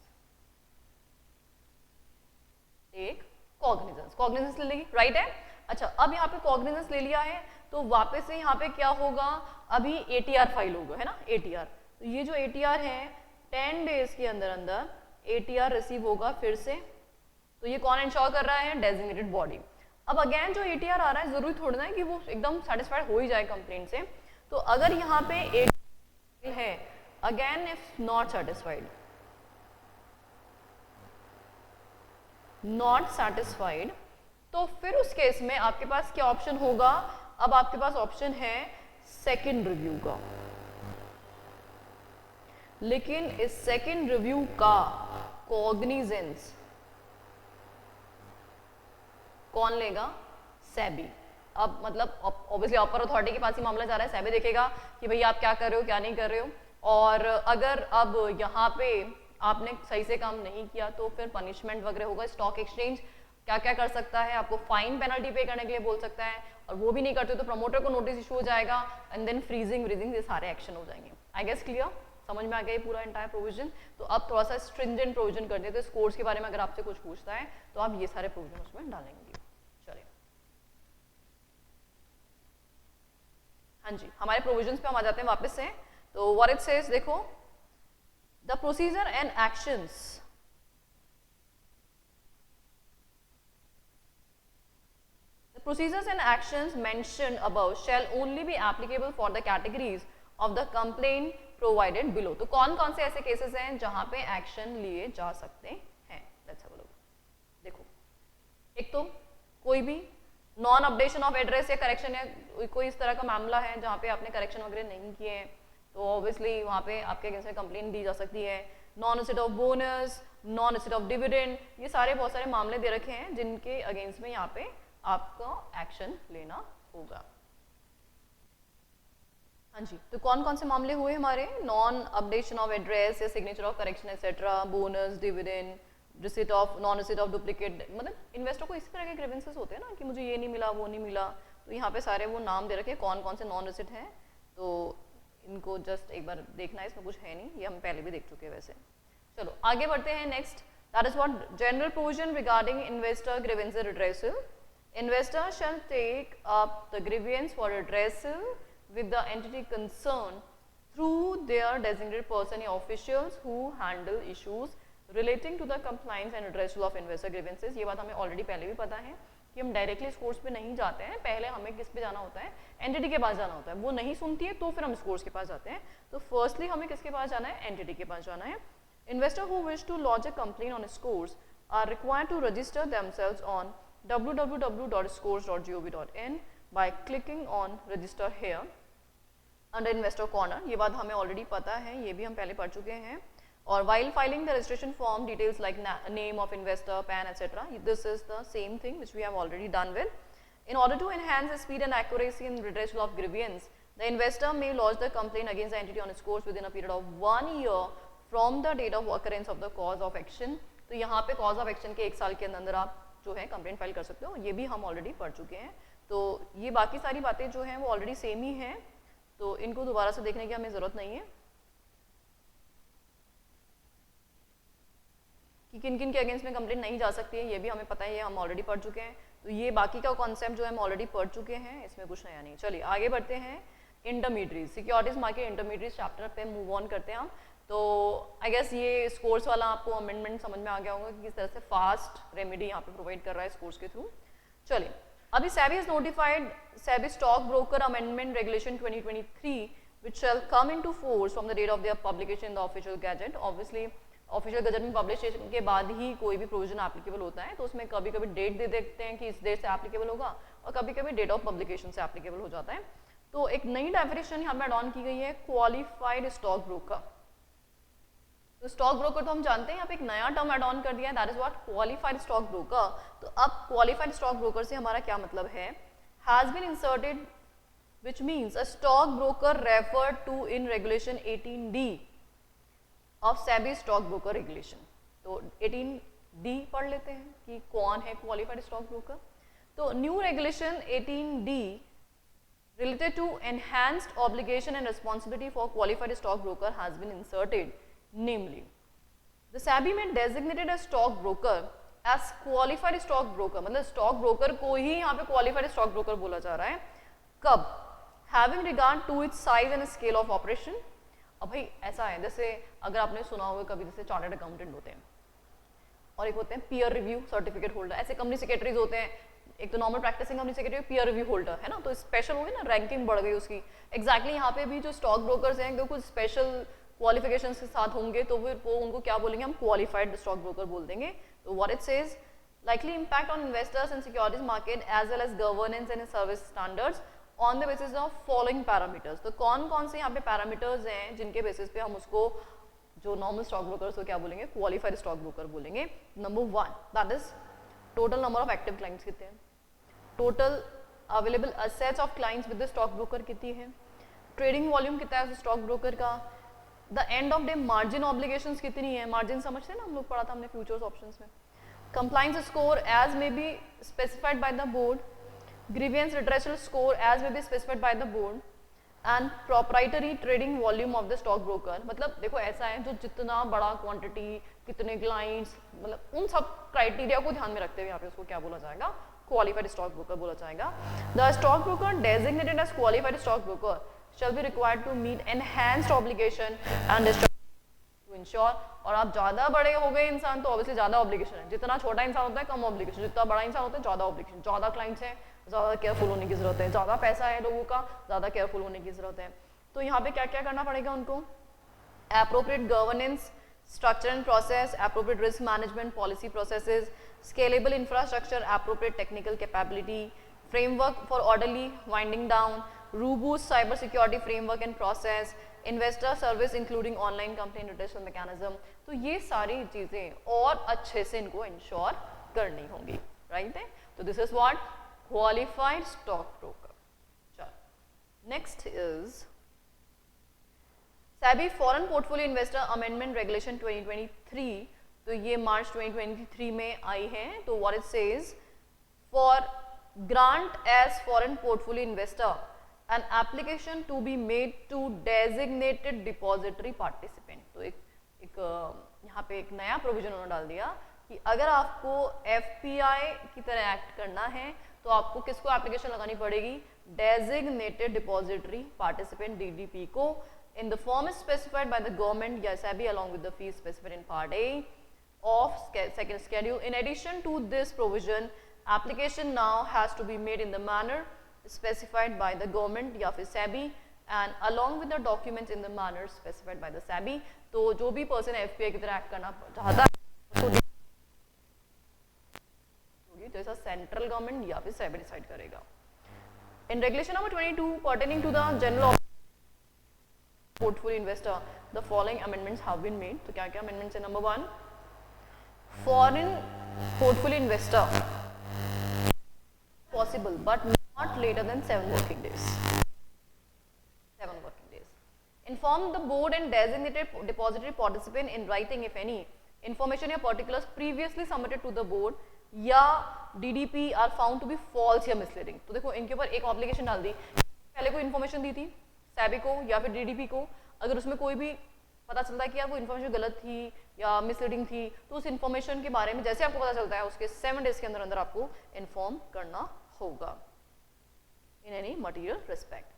take cognizance, cognizance ले लेगी, राइट है। अच्छा, अब यहाँ पे कॉग्निजेंस ले लिया है तो वापस से यहाँ पे क्या होगा, अभी ATR फाइल होगा, है ना, ATR। तो ये जो ATR है 10 डेज के अंदर अंदर ATR रिसीव होगा फिर से। तो ये कौन इंश्योर कर रहा है, डेजिग्नेटेड बॉडी। अब अगेन जो ATR आ रहा है जरूरी थोड़ा ना है कि वो एकदम सेटिस्फाइड हो ही जाए कंप्लेंट से। तो अगर यहाँ पे ATR है, again if not satisfied, not satisfied, तो फिर उस केस में आपके पास क्या ऑप्शन होगा, अब आपके पास ऑप्शन है सेकंड रिव्यू का। लेकिन इस सेकंड रिव्यू का कॉग्निजेंस कौन लेगा, सेबी। अब मतलब ऑब्वियसली अपर अथॉरिटी के पास ही मामला जा रहा है, सेबी देखेगा कि भैया आप क्या कर रहे हो क्या नहीं कर रहे हो। और अगर अब यहाँ पे आपने सही से काम नहीं किया तो फिर पनिशमेंट वगैरह होगा। स्टॉक एक्सचेंज क्या क्या कर सकता है, आपको फाइन पेनल्टी पे करने के लिए बोल सकता है, और वो भी नहीं करते तो प्रमोटर को नोटिस इशू हो जाएगा, एंड देन फ्रीजिंग ये सारे एक्शन हो जाएंगे। आई गेस क्लियर, समझ में आ गया पूरा एंटायर प्रोविजन। तो अब थोड़ा सा स्ट्रिंजेंट प्रोविजन करते हैं, तो इस कोर्स के बारे में अगर आपसे कुछ पूछता है तो आप ये सारे प्रोविजन उसमें डालेंगे। चलिए, हाँ जी, हमारे प्रोविजंस पे हम आ जाते हैं वापस से। तो व्हाट इट सेज देखो, the procedure and actions procedures and actions mentioned above shall only be applicable for the categories of the complaint provided below। तो कौन कौन से ऐसे केसेस हैं जहां पे एक्शन लिए जा सकते हैं, लेट्स हैव अ लुक। देखो, एक तो कोई भी नॉन अपडेशन ऑफ एड्रेस या करेक्शन या कोई इस तरह का मामला है जहां पे आपने करेक्शन वगैरह नहीं किए हैं, तो ऑब्वियसली वहां पे आपके अगेंस्ट में कंप्लेंट दी जा सकती है। Non receipt of bonus, non receipt of dividend, ये सारे बहुत सारे मामले दे रखे हैं जिनके अगेंस्ट में यहाँ पे आपको एक्शन लेना होगा। हाँ जी, तो कौन कौन से मामले हुए हमारे, नॉन अपडेशन ऑफ एड्रेस या signature of correction etcetera, bonus, dividend, receipt of, non receipt of duplicate, मतलब इन्वेस्टर को इसी तरह के ग्रीवेंसेस होते हैं ना कि मुझे ये नहीं मिला वो नहीं मिला। तो यहाँ पे सारे वो नाम दे रखे हैं कौन कौन से नॉन रिसीट हैं, तो इनको जस्ट एक बार देखना है, इसमें कुछ है नहीं, ये हम पहले भी देख चुके हैं वैसे। चलो आगे बढ़ते हैं। Next, that is what general provision regarding investor grievance redressal. Investor shall take up the grievance for redressal with the entity concerned through their designated person or officials who handle issues relating to the compliance and redressal of investor grievances। ये बात हमें already पहले भी पता है कि हम directly इस कोर्स पे नहीं जाते हैं, पहले हमें किस पे जाना होता है, एंटिटी के पास जाना होता है। वो नहीं सुनती है तो फिर हम इस कोर्स के पास जाते हैं। तो फर्स्टली हमें किसके पास जाना है, एंटिटी के पास जाना है। Investor who wish to lodge a complaint on scores are required to register themselves on www.scores.gov.in by clicking on register here under investor corner। ये बात हमें ऑलरेडी पता है, ये भी हम पहले पढ़ चुके हैं। और while filing the registration form, details like name of investor, PAN, etc. This is the same thing which we have already done with. In order to enhance the speed and accuracy in redressal of grievance, the investor may lodge the complaint against the entity on its course within a period of 1 year from the date of occurrence of the cause of action। तो यहाँ पे cause of action के 1 साल के अंदर आप जो है कंप्लेंट फाइल कर सकते हो, ये भी हम ऑलरेडी पढ़ चुके हैं। तो ये बाकी सारी बातें जो हैं वो ऑलरेडी सेम ही हैं, तो इनको दोबारा से देखने की हमें ज़रूरत नहीं है कि किन किन के अगेंस्ट में कंप्लेंट नहीं जा सकती है, ये भी हमें पता है, ये हम ऑलरेडी पढ़ चुके हैं। तो ये बाकी का कॉन्सेप्ट जो है हम ऑलरेडी पढ़ चुके हैं, इसमें कुछ नया नहीं। चलिए आगे बढ़ते हैं। Intermediate securities market intermediate chapter पे मूव ऑन करते हैं हम। तो आई गेस ये इस कोर्स वाला आपको अमेंडमेंट समझ में आ गया होगा कि किस तरह से फास्ट रेमेडी यहाँ पे प्रोवाइड कर रहा है इस कोर्स के थ्रू। चलिए, अभी SEBI is notified SEBI stock broker amendment regulation 2023 which shall come into force from the date of their publication in the official gazette। Obviously official gazette में पब्लिकेशन के बाद ही कोई भी प्रोविजन एप्लीकेबल होता है, तो उसमें कभी कभी डेट दे देते हैं कि इस डेट से एप्लीकेबल होगा, और कभी कभी डेट ऑफ पब्लिकेशन से एप्लीकेबल हो जाता है। तो एक नई डेफिनेशन यहाँ पे ऑन की गई है, क्वालिफाइड स्टॉक ब्रोकर। तो स्टॉक ब्रोकर तो हम जानते हैं, यहाँ पे एक नया टर्म एड ऑन कर दिया है, that is what qualified stock broker. तो अब क्वालिफाइड स्टॉक ब्रोकर से हमारा क्या मतलब है, has been inserted which means a stock broker referred to in regulation 18D of SEBI stock broker regulation। तो 18D पढ़ लेते हैं कि कौन है क्वालिफाइड स्टॉक ब्रोकर। तो new regulation 18D related to enhanced obligation and responsibility for qualified stock broker has been inserted, namely the SEBI में designated a stock broker as qualified stock broker, मतलब stock broker को ही यहाँ पे qualified stock broker बोला जा रहा है। कब? Having regard to its size and scale of operation. अब भाई ऐसा है, जैसे अगर आपने सुना होगा कभी, जैसे चार्टर्ड अकाउंटेंट होते हैं और एक होते हैं पीयर रिव्यू सर्टिफिकेट होल्डर, ऐसे कंपनी सेक्रेटरीज होते हैं। एक तो normal practising company secretary, peer review holder है ना, तो स्पेशल हो गई ना, रैंकिंग बढ़ गई उसकी। एग्जैक्टली यहाँ पे भी जो स्टॉक ब्रोकर्स हैं जो कुछ स्पेशल क्वालिफिकेशंस के साथ होंगे तो फिर वो उनको क्या बोलेंगे, हम क्वालिफाइड स्टॉक ब्रोकर बोल देंगे। तो what it says, likely impact on investors and securities market as well as governance and service standards on the basis of following parameters। तो कौन कौन से यहाँ पे पैरामीटर्स हैं जिनके बेसिस पे हम उसको जो नॉर्मल स्टॉक ब्रोकर्स को क्या बोलेंगे, क्वालिफाइड स्टॉक ब्रोकर बोलेंगे। Number 1 that is total number of active clients कितने हैं, total available assets of clients with the stock broker कितनी है, ट्रेडिंग वॉल्यूम कितना है स्टॉक ब्रोकर का, the end of day margin obligations कितनी है, मार्जिन समझते हैं ना, हम लोग पढ़ा था हमने फ्यूचर्स ऑप्शंस में, compliance score as may be specified by the board, grievance redressal score as may be specified by the board and proprietary trading volume of the stock broker। मतलब देखो ऐसा है, जो जितना बड़ा क्वांटिटी, कितने क्लाइंट्स, मतलब उन सब क्राइटेरिया को ध्यान में रखते हुए यहाँ पे उसको क्या बोला जाएगा, क्वालिफाइड स्टॉक ब्रोकर बोला जाएगा। The stock broker designated as qualified stock broker shall be required to meet enhanced obligation and ensure. और आप ज्यादा बड़े हो गए इंसान तो ऑब्वियसली ज्यादा ऑब्लिगेशन है, जितना छोटा इंसान होता है कम ऑब्लिगेशन, जितना बड़ा इंसान होता है ज्यादा ऑब्लिगेशन, ज्यादा क्लाइंट्स हैं ज्यादा केयरफुल होने की जरूरत है, ज्यादा पैसा है लोगों का ज्यादा केयरफुल होने की जरूरत है। तो यहाँ पे क्या क्या करना पड़ेगा उनको, appropriate governance structure and process, appropriate risk management policy processes, scalable infrastructure, appropriate technical capability, framework for orderly winding down, robust cyber security framework and process, investor service including online complaint redressal mechanism। तो ये सारी चीजें और अच्छे से इनको ensure करनी होंगी, राइट है। तो this is what qualified stock broker. चलो next is SEBI foreign portfolio investor amendment regulation 2023। तो ये मार्च 2023 में आई है। तो what it says, for grant as foreign portfolio investor an application to be made to designated depository participant। तो एक यहाँ पे एक नया प्रोविजन उन्होंने डाल दिया कि अगर आपको FPI की तरह एक्ट करना है तो आपको किसको एप्लीकेशन लगानी पड़ेगी, डेजिग्नेटेड डिपॉजिटरी पार्टिसिपेंट DDP को, in the form specified by the government या SEBI along with the fees specified in Part A of second schedule। In addition to this provision, application now has to be made in the manner specified by the government या फिर SEBI and along with the documents in the manner specified by the SEBI। तो जो भी person FPI की तरह act करना चाहता है तो जैसा सेंट्रल गवर्नमेंट या फिर SEBI डिसाइड करेगा। In regulation number 22 pertaining to the general portfolio investor, the following amendments have been made। तो क्या क्या amendments है, number 1 foreign portfolio investor possible but not later than 7 working days। 7 working days। Inform the board and designated depository participant in writing if any information or particulars previously submitted to the board या DDP are found to be false या misleading। तो देखो इनके ऊपर एक obligation डाल दी, पहले कोई इन्फॉर्मेशन दी थी SEBI को या फिर DDP को, अगर उसमें कोई भी पता चलता है कि यार वो इन्फॉर्मेशन गलत थी या मिसलीडिंग थी तो उस इन्फॉर्मेशन के बारे में जैसे आपको पता चलता है उसके 7 डेज के अंदर अंदर आपको इन्फॉर्म करना होगा in any material respect।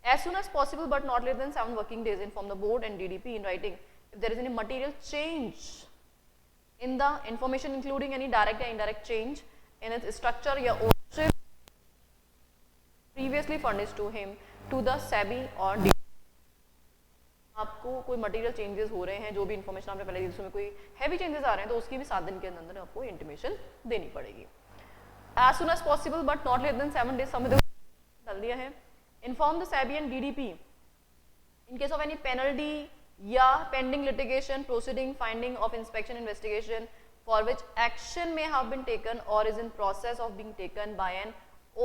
As soon as possible but not later than 7 working days, inform the board and DDP in writing if there is any material change in the information including any direct or indirect change in its structure या ownership previously furnished to him to the SEBI or DDP। आपको कोई material changes हो रहे हैं, जो भी information आपने पहले दी उसमें कोई हैवी चेंजेस आ रहे हैं तो उसकी भी 7 दिन के अंदर आपको इंटीमेशन देनी पड़ेगी। As soon as possible but not later than 7 days, समय डाल दिया है। Inform the SEBI and DDP in case of any penalty या pending litigation proceeding finding of inspection investigation for which action may have been taken or is in process of being taken by an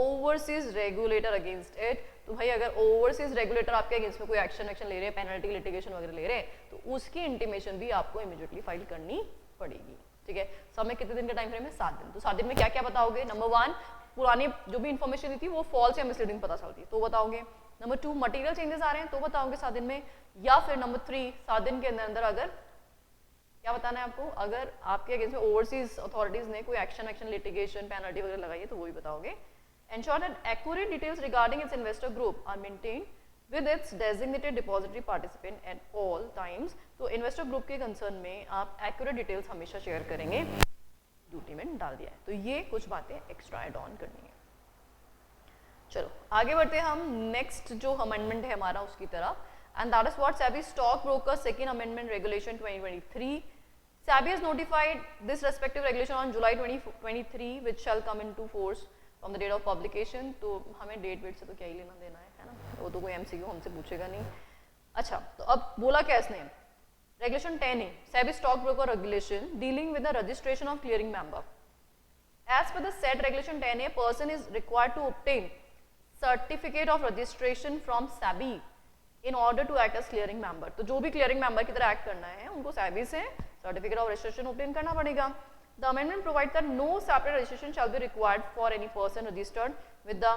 overseas regulator against it। तो भाई अगर overseas regulator आपके against में कोई action ले रहे हैं, penalty litigation वगैरह ले रहे हैं तो उसकी इंटीमेशन भी आपको इमीडिएटली फाइल करनी पड़ेगी। ठीक है, समय कितने दिन का टाइम फ्रेम है, 7 दिन। तो 7 दिन में क्या क्या बताओगे, नंबर 1 पुरानी जो भी इन्फॉर्मेशन दी थी वो फॉल्स या मिसलीडिंग पता चलती है तो बताओगे, नंबर 2 मटेरियल चेंजेस आ रहे हैं तो बताओगे 7 दिन में, या फिर नंबर 3 7 दिन के अंदर अंदर अगर क्या बताना है आपको? अगर आपके अगेंस्ट में ओवरसीज अथॉरिटीज ने कोई एक्शन लिटिगेशन पेनल्टी वगैरह लगाई है तो वो भी बताओगे। Ensure that accurate details regarding its investor group are maintained with its designated depository participant at all times। तो इन्वेस्टर ग्रुप के कंसर्न में आप एक्यूरेट डिटेल्स हमेशा शेयर करेंगे, ड्यूटी में डाल दिया है। तो ये कुछ बातें एक्स्ट्रा एड ऑन करनी है। चलो आगे बढ़ते हैं हम नेक्स्ट जो अमेंडमेंट है हमारा उसकी तरफ, and that is what SEBI stock broker second amendment regulation 2023। SEBI has notified this respective regulation on July 2023 which shall come into force from the date of publication. तो हमें डेट वेट से तो क्या ही लेना देना है ना, वो तो कोई MCQ हमसे पूछेगा नहीं। अच्छा, तो अब बोला क्या इसने, regulation 10A SEBI stock broker regulation dealing with the registration of clearing member. As per the set regulation 10A, person is required to obtain certificate of registration from SEBI in order to act as clearing member. तो जो भी clearing member की तरह act करना है उनको SEBI से certificate of registration obtain करना पड़ेगा। The amendment provides that no separate registration shall be required for any person registered with the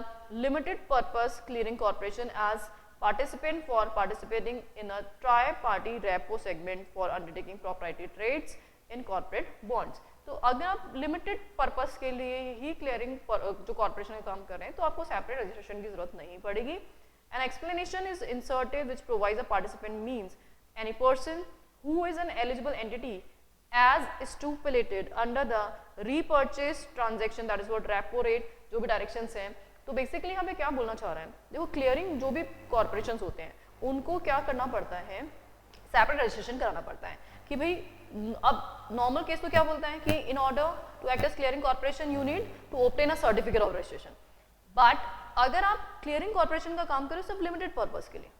limited purpose clearing corporation as participant for participating in a tri-party repo segment for undertaking proprietary trades in corporate bonds। तो अगर आप limited purpose के लिए ही clearing जो corporation का काम कर रहे हैं तो आपको सेपरेट रजिस्ट्रेशन की जरूरत नहीं पड़ेगी। An explanation is inserted which provides a participant means any person who is an eligible entity as stipulated under the repurchase transaction, that is what repo rate, जो भी डायरेक्शंस हैं। तो बेसिकली हमें क्या बोलना चाह रहे हैं, देखो क्लियरिंग जो भी कॉर्पोरेशंस होते हैं उनको क्या करना पड़ता है, सेपरेट रजिस्ट्रेशन कराना पड़ता है कि भाई अब नॉर्मल केस तो क्या बोलता है कि in order to act as clearing corporation you need to obtain a certificate of registration. But अगर आप क्लियरिंग कॉर्पोरेशन का काम करें सिर्फ लिमिटेड पर्पस के लिए,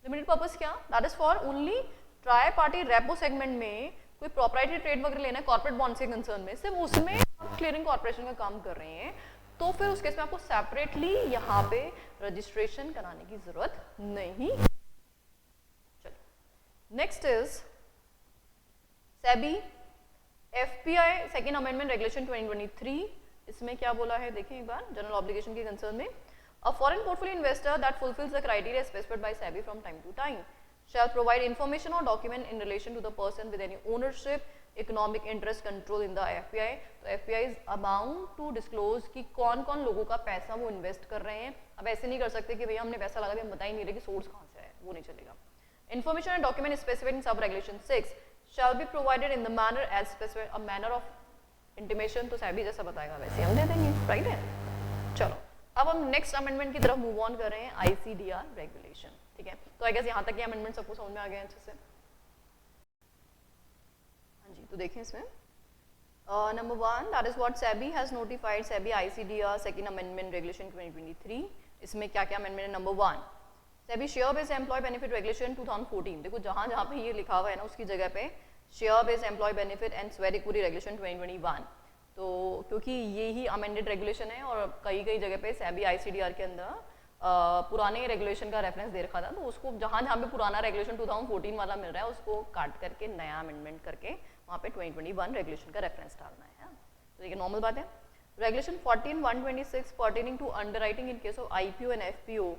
लिमिटेड पर्पस क्या, that is for only try party repo segment में कोई प्रॉपर्टी ट्रेड वगैरह लेना है कॉर्पोरेट बॉन्ड के कंसर्न में, सिर्फ उसमें आप क्लियरिंग कॉर्पोरेशन का काम कर रहे हैं तो फिर उस केस में आपको सेपरेटली यहाँ पे रजिस्ट्रेशन कराने की जरूरत नहीं। चलो next is SEBI FPI second amendment regulation 2023। इसमें क्या बोला है देखें एक बार, जनरल ऑब्लिगेशन के कंसर्न में, a foreign portfolio investor that fulfils the criteria specified by SEBI from time to time shall provide information or document in relation to the person with any ownership, economic interest control in the FPI। तो FPI is bound to disclose कि कौन कौन लोगों का पैसा वो invest कर रहे हैं। अब ऐसे नहीं कर सकते कि भैया हमने पैसा लगा दिया, हम बता ही नहीं रहे कि सोर्स कहाँ से है, वो नहीं चलेगा। Information and document specified in sub regulation 6 shall be provided in the manner as specified, a manner of intimation तो SEBI जैसा बताएगा वैसे हम दे देंगे, राइट है। चलो अब हम नेक्स्ट अमेंडमेंट की तरफ मूव ऑन कर रहे हैं, ICDR रेगुलेशन, ठीक है। तो आई गेस यहाँ तक ये अमेंडमेंट सबको समझ में आ गया अच्छे से। हाँ जी, तो देखें इसमें number 1 that is what SEBI has notified SEBI ICDR second amendment regulation 2023। इसमें क्या क्या अमेंडमेंट है, number 1 SEBI share based employee benefit regulation 2014। देखो जहाँ जहाँ पे ये लिखा हुआ है ना उसकी जगह पे share based employee benefit and sweat equity regulation 2021। तो क्योंकि ये ही अमेंडेड रेगुलेशन है और कई कई जगह पे SEBI ICDR के अंदर पुराने रेगुलेशन का रेफरेंस दे रखा था, तो उसको जहाँ जहाँ पे पुराना रेगुलेशन 2014 वाला मिल रहा है उसको काट करके नया अमेंडमेंट करके वहाँ पे 2021 रेगुलेशन का रेफरेंस डालना है। तो ये नॉर्मल बात है। Regulation 14(1)26 pertaining to underwriting in case of IPO and FPO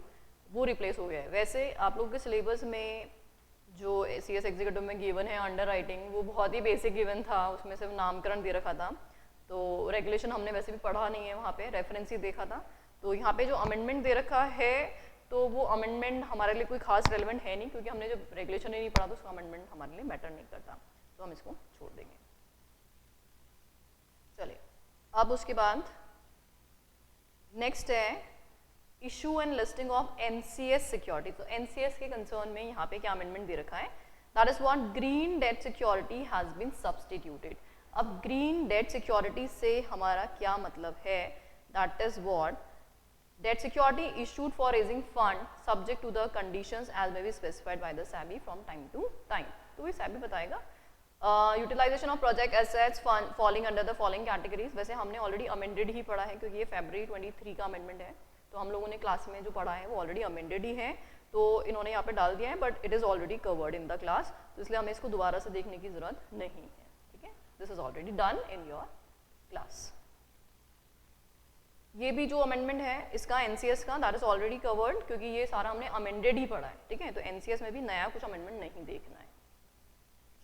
वो रिप्लेस हो गया है। वैसे आप लोगों के सिलेबस में जो CS एग्जीक्यूटिव में गिवन है अंडरराइटिंग वो बहुत ही बेसिक गिवन था, उसमें सिर्फ नामकरण दे रखा था, तो रेगुलेशन हमने वैसे भी पढ़ा नहीं है, वहाँ पे रेफरेंस ही देखा था। तो यहाँ पे जो अमेंडमेंट दे रखा है तो वो अमेंडमेंट हमारे लिए कोई खास रेलेवेंट है नहीं, क्योंकि हमने जब रेगुलेशन ही नहीं पढ़ा तो उसका अमेंडमेंट हमारे लिए मैटर नहीं करता, तो हम इसको छोड़ देंगे। चलिए अब उसके बाद नेक्स्ट है issue and listing of NCS security. तो NCS के कंसर्न में यहाँ पे क्या अमेंडमेंट दे रखा है, that is what green debt security has been substituted. अब ग्रीन डेट सिक्योरिटी से हमारा क्या मतलब है, that is what debt security issued for raising fund subject to the conditions as may be specified by the SEBI from time to time। तो ये SEBI बताएगा। Utilisation of project assets falling under the following categories. वैसे हमने already amended ही पढ़ा है क्योंकि ये February 23 का अमेंडमेंट है, तो हम लोगों ने क्लास में जो पढ़ा है वो ऑलरेडी अमेंडेड ही है, तो इन्होंने यहाँ पे डाल दिया है, but it is already covered in the class, तो इसलिए हमें इसको दोबारा से देखने की जरूरत नहीं है, ठीक है। This is already done in your class. ये भी जो अमेंडमेंट है इसका NCS का दैट इज ऑलरेडी कवर्ड, क्योंकि ये सारा हमने अमेंडेड ही पढ़ा है, ठीक है। तो NCS में भी नया कुछ अमेंडमेंट नहीं देखना है।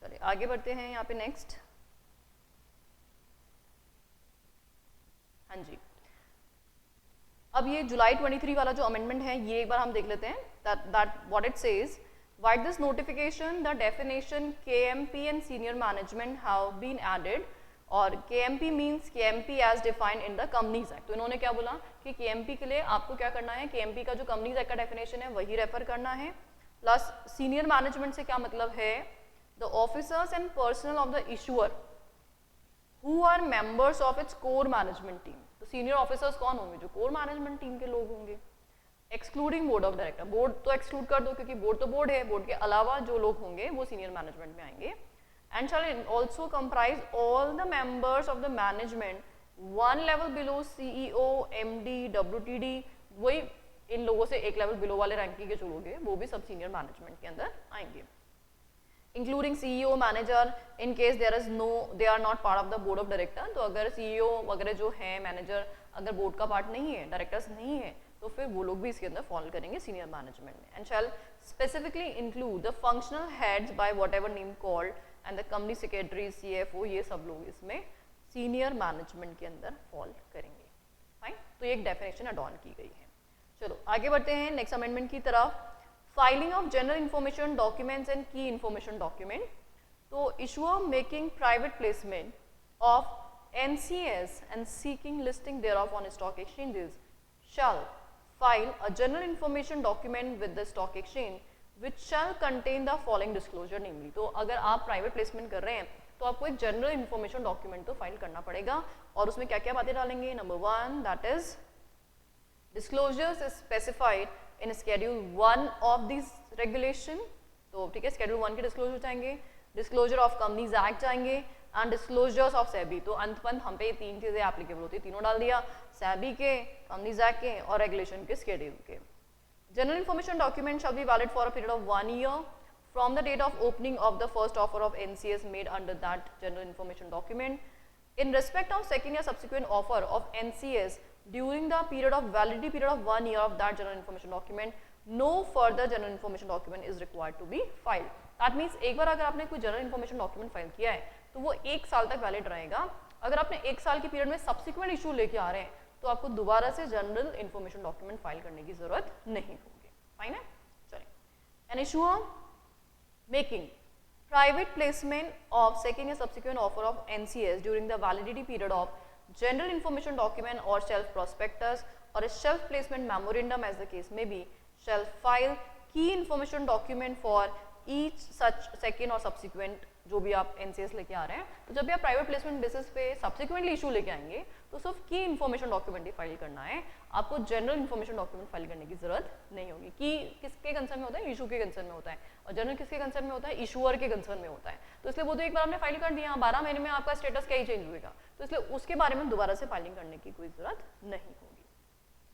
चलिए आगे बढ़ते हैं यहाँ पे नेक्स्ट। हाँ जी, अब ये जुलाई 23 वाला जो अमेंडमेंट है ये एक बार हम देख लेते हैं। That what it says, with this notification the definition KMP and senior management have been added, और KMP means KMP as defined in the companies act. तो इन्होंने क्या बोला कि KMP के लिए आपको क्या करना है, KMP का जो कंपनीज एक्ट का डेफिनेशन है वही रेफर करना है। प्लस सीनियर मैनेजमेंट से क्या मतलब है, the officers and personnel of the issuer who are members of its core management team. तो सीनियर ऑफिसर्स कौन होंगे, जो कोर मैनेजमेंट टीम के लोग होंगे, excluding board of director. Board तो एक्सक्लूड कर दो क्योंकि बोर्ड तो बोर्ड है, बोर्ड के अलावा जो लोग होंगे वो सीनियर मैनेजमेंट में आएंगे। And shall also comprise all the members of the management one level below CEO, MD, WTD, वही इन लोगों से एक लेवल बिलो वाले रैंकिंग के जो लोग हैं वो भी सब सीनियर मैनेजमेंट के अंदर आएंगे, including CEO, manager in case there is no they are not part of the board of director. तो अगर CEO वगैरह जो है, मैनेजर अगर बोर्ड का पार्ट नहीं है, डायरेक्टर्स नहीं है, तो फिर वो लोग भी इसके अंदर फॉल करेंगे सीनियर मैनेजमेंट में। And shall specifically include the functional heads by whatever name called and the company secretary, CFO, ये सब लोग इसमें सीनियर मैनेजमेंट के अंदर फॉल करेंगे। फाइन, तो ये एक डेफिनेशन अडॉन की गई है। चलो आगे बढ़ते हैं नेक्स्ट अमेंडमेंट की तरफ। Filing of general information documents and की इंफॉर्मेशन डॉक्यूमेंट। तो issuer making private placement of NCS and seeking listing thereof on stock exchanges shall file a general information document with the stock exchange which shall contain the following disclosure namely। तो अगर आप private placement कर रहे हैं तो आपको एक general information document तो फाइल करना पड़ेगा, और उसमें क्या क्या बातें डालेंगे। Number 1 that is disclosures is specified in schedule 1 of this regulation। तो ठीक है, schedule 1 के डिस्क्लोजर जाएंगे, डिस्क्लोजर ऑफ कंपनीज एक्ट जाएंगे, एंड डिस्क्लोजर्स ऑफ सेबी। तो अंतपंत हम पे ये तीन चीजें एप्लीकेबल होती है, तीनों डाल दिया, सेबी के, कंपनीज एक्ट के और रेगुलेशन के शेड्यूल के। General information document shall be valid for a period of 1 year from the date of opening of the first offer of NCS made under that general information document. In respect of second or subsequent offer of NCS during the period of validity period of 1 year of that general information document, no further general information document is required to be filed। That means एक बार अगर आपने कोई general information document file किया है तो वो 1 साल तक वैलिड रहेगा। अगर आपने 1 साल की पीरियड में सब्सिक्वेंट इशू लेके आ रहे हैं तो आपको दोबारा से जनरल इन्फॉर्मेशन डॉक्यूमेंट फाइल करने की जरूरत नहीं होगी। फाइन है, चलिए। An issuer making private placement of second or subsequent offer of NCS during the validity period of general information document or shelf prospectus or a shelf placement memorandum as the case may be shall file key information document for each such second or subsequent जो भी आप NCS लेके आ रहे हैं। तो जब भी आप प्राइवेट प्लेसमेंट बेसिस पे सब्सिक्वेंटली इशू लेके आएंगे तो सिर्फ की इन्फॉर्मेशन डॉक्यूमेंट ही फाइल करना है, आपको जनरल इन्फॉर्मेशन डॉक्यूमेंट फाइल करने की जरूरत नहीं होगी। की किसके कंसर्न में होता है, इशू के कंसर्न में होता है, और जनरल किसके कंसर्न में होता है, इशूअर के कंसर्न में होता है। तो इसलिए वो तो एक बार हमने फाइल कर दिया, 12 महीने में आपका स्टेटस क्या ही चेंज हुएगा, तो इसलिए उसके बारे में दोबारा से फाइलिंग करने की कोई जरूरत नहीं होगी।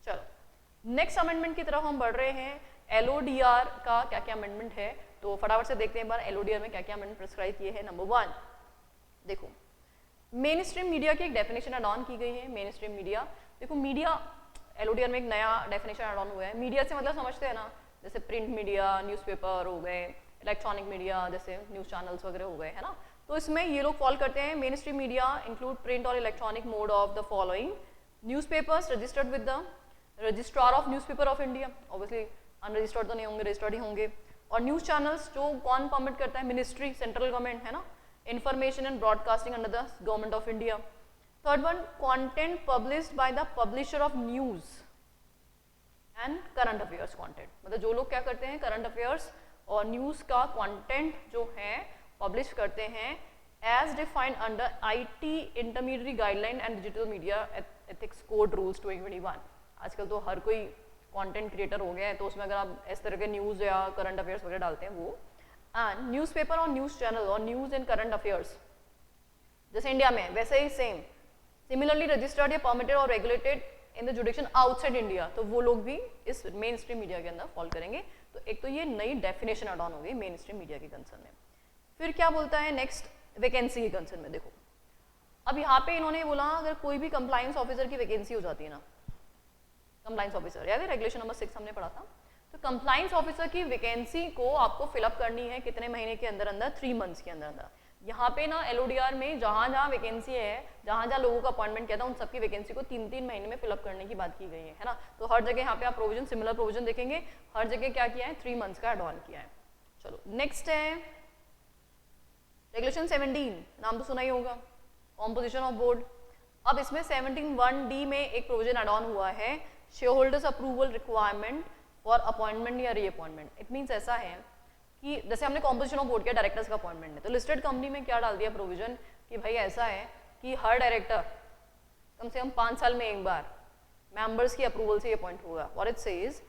चलो नेक्स्ट अमेंडमेंट की तरफ हम बढ़ रहे हैं। LODR का क्या क्या अमेंडमेंट है तो फटाफट से देखते हैं एक बार LODR में क्या क्या अमेंडमेंट प्रिस्क्राइब किए हैं। नंबर 1 देखो, मेन स्ट्रीम मीडिया की एक डेफिनेशन एड ऑन की गई है। मेन स्ट्रीम मीडिया, देखो मीडिया LODR में एक नया डेफिनेशन एड ऑन हुआ है। मीडिया से मतलब समझते हैं ना, जैसे प्रिंट मीडिया, न्यूज़पेपर हो गए, इलेक्ट्रॉनिक मीडिया जैसे न्यूज़ चैनल्स वगैरह हो गए, है ना। तो इसमें ये लोग फॉल करते हैं। Mainstream media include print और electronic mode of the following newspapers registered with the registrar of newspaper of India, obviously unregistered तो नहीं होंगे, रजिस्टर्ड ही होंगे। और न्यूज़ चैनल्स जो कौन परमिट करता है, मिनिस्ट्री, सेंट्रल गवर्नमेंट, है ना। Information and broadcasting under the government of India. Third one, content published by the publisher of news and current affairs content, मतलब जो लोग क्या करते हैं, करंट अफेयर्स और न्यूज़ का कंटेंट जो है पब्लिश करते हैं as defined under IT intermediate guideline and digital media ethics code rules 2021। आजकल तो हर कोई कंटेंट क्रिएटर हो गया है, तो उसमें अगर आप इस तरह के न्यूज़ या करंट अफेयर्स वगैरह डालते हैं वो। एंड न्यूज़पेपर और न्यूज़ चैनल और न्यूज़ एंड करंट अफेयर्स जैसे इंडिया में वैसे ही सेम सिमिलरली रजिस्टर्ड या परमिटेड और regulated in the जुडिक्शन outside India, तो वो लोग भी इस मेन स्ट्रीम मीडिया के अंदर फॉल करेंगे। तो एक तो ये नई डेफिनेशन एड ऑन हो गई मेन स्ट्रीम मीडिया के कंसर्न में। फिर क्या बोलता है नेक्स्ट, वैकेंसी के कंसर्न में। देखो अब यहाँ पे इन्होंने बोला अगर कोई भी कंप्लायंस ऑफिसर की वैकेंसी हो जाती है ना, कंप्लायंस ऑफिसर याद है रेगुलेशन नंबर 6 हमने पढ़ा था, तो कंप्लाइंस ऑफिसर की वैकेंसी को आपको फिलअप करनी है कितने महीने के अंदर अंदर, 3 मंथ्स के अंदर अंदर। यहाँ पे ना LODR में जहाँ जहाँ वैकेंसी है, जहाँ जहाँ लोगों का अपॉइंटमेंट किया था, उन सबकी वैकेंसी को 3-3 महीने में फिलअप करने की बात की गई है ना। तो हर जगह यहाँ पे आप प्रोविजन, सिमिलर प्रोविजन देखेंगे, हर जगह क्या किया है, 3 मंथ्स का एड ऑन किया है। चलो नेक्स्ट है रेगुलेशन 17, नाम तो सुना ही होगा, कॉम्पोजिशन ऑफ बोर्ड। अब इसमें 17(1)D में एक प्रोविजन एड ऑन हुआ है, share holders approval requirement for appointment या रीअपॉइंटमेंट। इट मीन्स ऐसा है कि जैसे हमने कॉम्पोजिशन ऑफ बोर्ड किया, डायरेक्टर्स का अपॉइंटमेंट है, तो लिस्टेड कंपनी में क्या डाल दिया प्रोविजन कि भाई ऐसा है कि हर डायरेक्टर कम से कम 5 साल में एक बार मेंबर्स की अप्रूवल से अपॉइंट होगा। और it says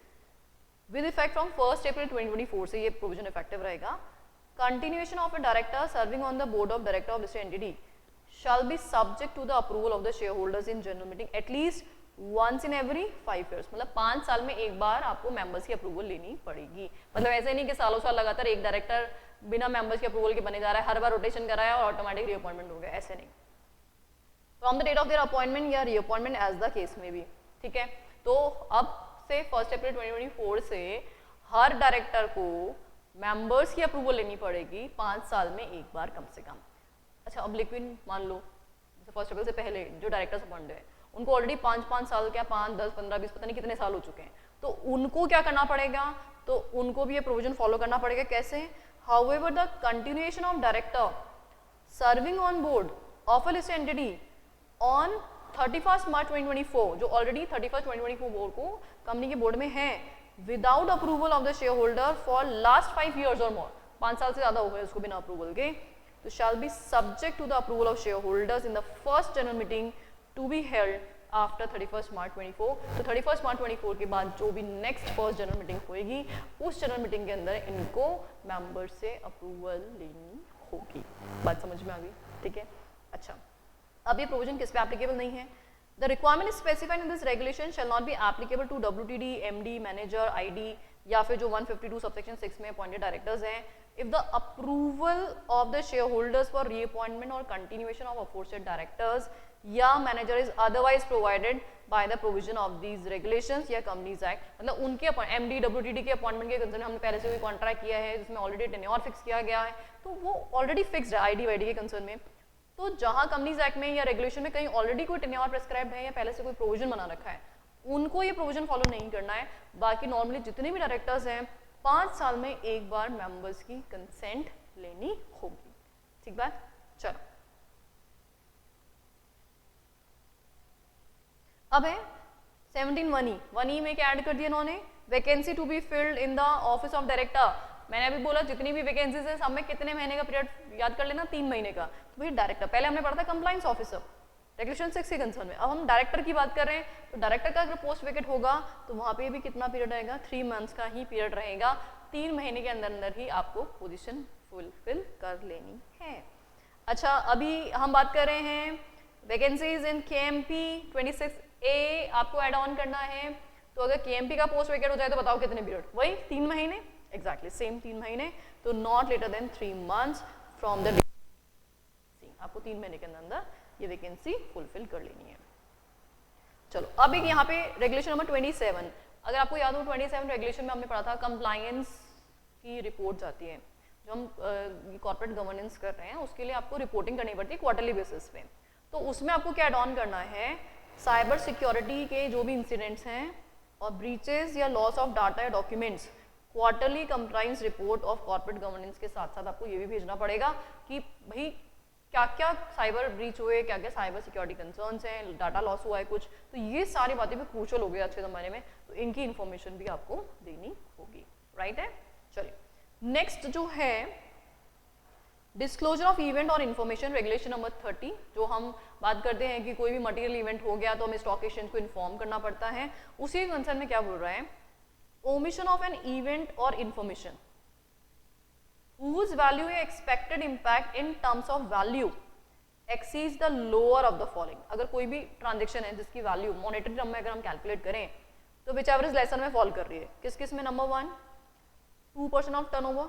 with effect from 1 अप्रैल 2024 से ये प्रोविजन इफेक्टिव रहेगा। Continuation of a director serving on the board of director of listed entity shall be subject to the approval of the shareholders in general meeting at least once in every 5 years। मतलब 5 साल में एक बार आपको members की approval लेनी पड़ेगी। मतलब ऐसे नहीं कि सालों साल लगातार एक डायरेक्टर बिना मेंबर्स की अप्रूवल के बने जा रहा है, हर बार रोटेशन कराया और ऑटोमेटिक रीअपॉइंटमेंट हो गया, ऐसे नहीं। From the date of their appointment या रीअपॉइंटमेंट एज द केस में भी, ठीक है। तो अब से 1 अप्रैल 2024 से हर डायरेक्टर को मेंबर्स की अप्रूवल लेनी पड़ेगी 5 साल में एक बार कम से कम। अच्छा, अब लिक्विड मान लो जैसे 1 अप्रैल से पहले जो डायरेक्टर्स अपॉइंट है उनको ऑलरेडी 5-5 साल, क्या 5, 10, 15, 20 पता नहीं कितने साल हो चुके हैं, तो उनको क्या करना पड़ेगा, तो उनको भी ये प्रोविजन फॉलो करना पड़ेगा। कैसे? However the continuation of director serving on board of a listed entity on 31 मार्च 2024, जो ऑलरेडी 31 2024 बोर्ड को कंपनी के बोर्ड में है, without approval of the share holder for last 5 years और मोर, 5 साल से ज्यादा हो गए उसको बिना अप्रूवल के, तो shall be subject to the approval of shareholders in the first general meeting to be held after 31st March 24। तो 31st March 24 के बाद जो भी नेक्स्ट फर्स्ट जनरल मीटिंग होएगी, उस जनरल मीटिंग के अंदर इनको मेंबर से अप्रूवल लेनी होगी। बात समझ में आ गई? ठीक है। अच्छा, अब ये प्रोविजन किस पे एप्लीकेबल नहीं है? The requirement specified in this regulation shall not be applicable to WTD, MD, manager, ID या फिर जो 152 subsection 6 में अपॉइंटेड डायरेक्टर्स हैं, if the approval of the shareholders for reappointment or continuation of aforesaid directors या manager is otherwise provided by the provision of these regulations या Companies Act। मतलब उनके MD, WTD के अपॉइंटमेंट के concern हमने पहले से कोई कॉन्ट्रैक्ट किया है जिसमें ऑलरेडी टेन्योर फिक्स किया गया है, तो वो ऑलरेडी फिक्स्ड है ID, वाईडी के कंसर्न में। तो जहां कंपनीज एक्ट में या रेगुलेशन में कहीं ऑलरेडी कोई टेन्योर प्रेस्क्राइब्ड है या पहले से कोई प्रोविजन बना रखा है, उनको ये प्रोविजन फॉलो नहीं करना है। बाकी नॉर्मली जितने भी डायरेक्टर्स हैं 5 साल में एक बार मेंबर्स की कंसेंट लेनी होगी। ठीक बात? चलो, अब है 17(1)(e) में क्या ऐड कर दिया इन्होंने? Vacancy to be filled in the office of director. मैंने अभी बोला जितनी भी वैकेंसीज है सब में कितने महीने का पीरियड याद कर लेना, 3 महीने का। तो भाई डायरेक्टर, पहले हमने पढ़ा था कंप्लाइंस ऑफिसर रेगुलेशन 6 के कंसर्न में, अब हम डायरेक्टर की बात कर रहे हैं। तो डायरेक्टर का अगर पोस्ट वेकेट होगा तो वहां पे भी कितना पीरियड रहेगा? 3 मंथ्स का ही पीरियड रहेगा। 3 महीने के अंदर अंदर ही आपको पोजीशन फुलफिल कर लेनी है। अच्छा, अभी हम बात कर रहे हैं वैकेंसीज इन KMP 26A आपको एड ऑन करना है। तो अगर KMP का पोस्ट वेकेट हो जाए तो बताओ कितने पीरियड? वही 3 महीने, एग्जैक्टली सेम 3 महीने। तो not later than 3 months from the, आपको 3 महीने के अंदर अंदर ये वैकेंसी फुलफिल कर लेनी है। चलो, अब एक यहाँ पे रेगुलेशन नंबर 27, अगर आपको याद हो 27 रेगुलेशन में हमने पढ़ा था कंप्लायंस की रिपोर्ट जाती है, जो हम कॉर्पोरेट गवर्नेंस कर रहे हैं उसके लिए आपको रिपोर्टिंग करनी पड़ती है क्वार्टरली बेसिस पे। तो उसमें आपको क्या एड ऑन करना है? साइबर सिक्योरिटी के जो भी इंसिडेंट्स हैं और ब्रीचेस या लॉस ऑफ डाटा या documents, quarterly compliance report of corporate governance के साथ साथ आपको ये भी भेजना पड़ेगा कि भाई क्या क्या साइबर ब्रीच हुए, क्या क्या साइबर सिक्योरिटी कंसर्न्स हैं, डाटा लॉस हुआ है कुछ, तो ये सारी बातें भी क्रूशियल हो गई आज के ज़माने में, तो इनकी इन्फॉर्मेशन भी आपको देनी होगी। राइट है? चलिए, नेक्स्ट जो है डिस्क्लोजर ऑफ इवेंट और इन्फॉर्मेशन रेगुलेशन नंबर 30, जो हम बात करते हैं कि कोई भी मटेरियल इवेंट हो गया तो हमें स्टॉक एक्सचेंज को इन्फॉर्म करना पड़ता है। उसी कंसर्न में क्या बोल रहा है? ओमिशन ऑफ एन इवेंट और इन्फॉर्मेशन whose value या expected impact in terms of value exceeds the lower of the following। अगर कोई भी ट्रांजेक्शन है जिसकी वैल्यू मॉनेटरी टर्म में अगर हम कैलकुलेट करें तो विच एवर इज लेसन में फॉल कर रही है, किस किस में? Number 1 2% of turnover.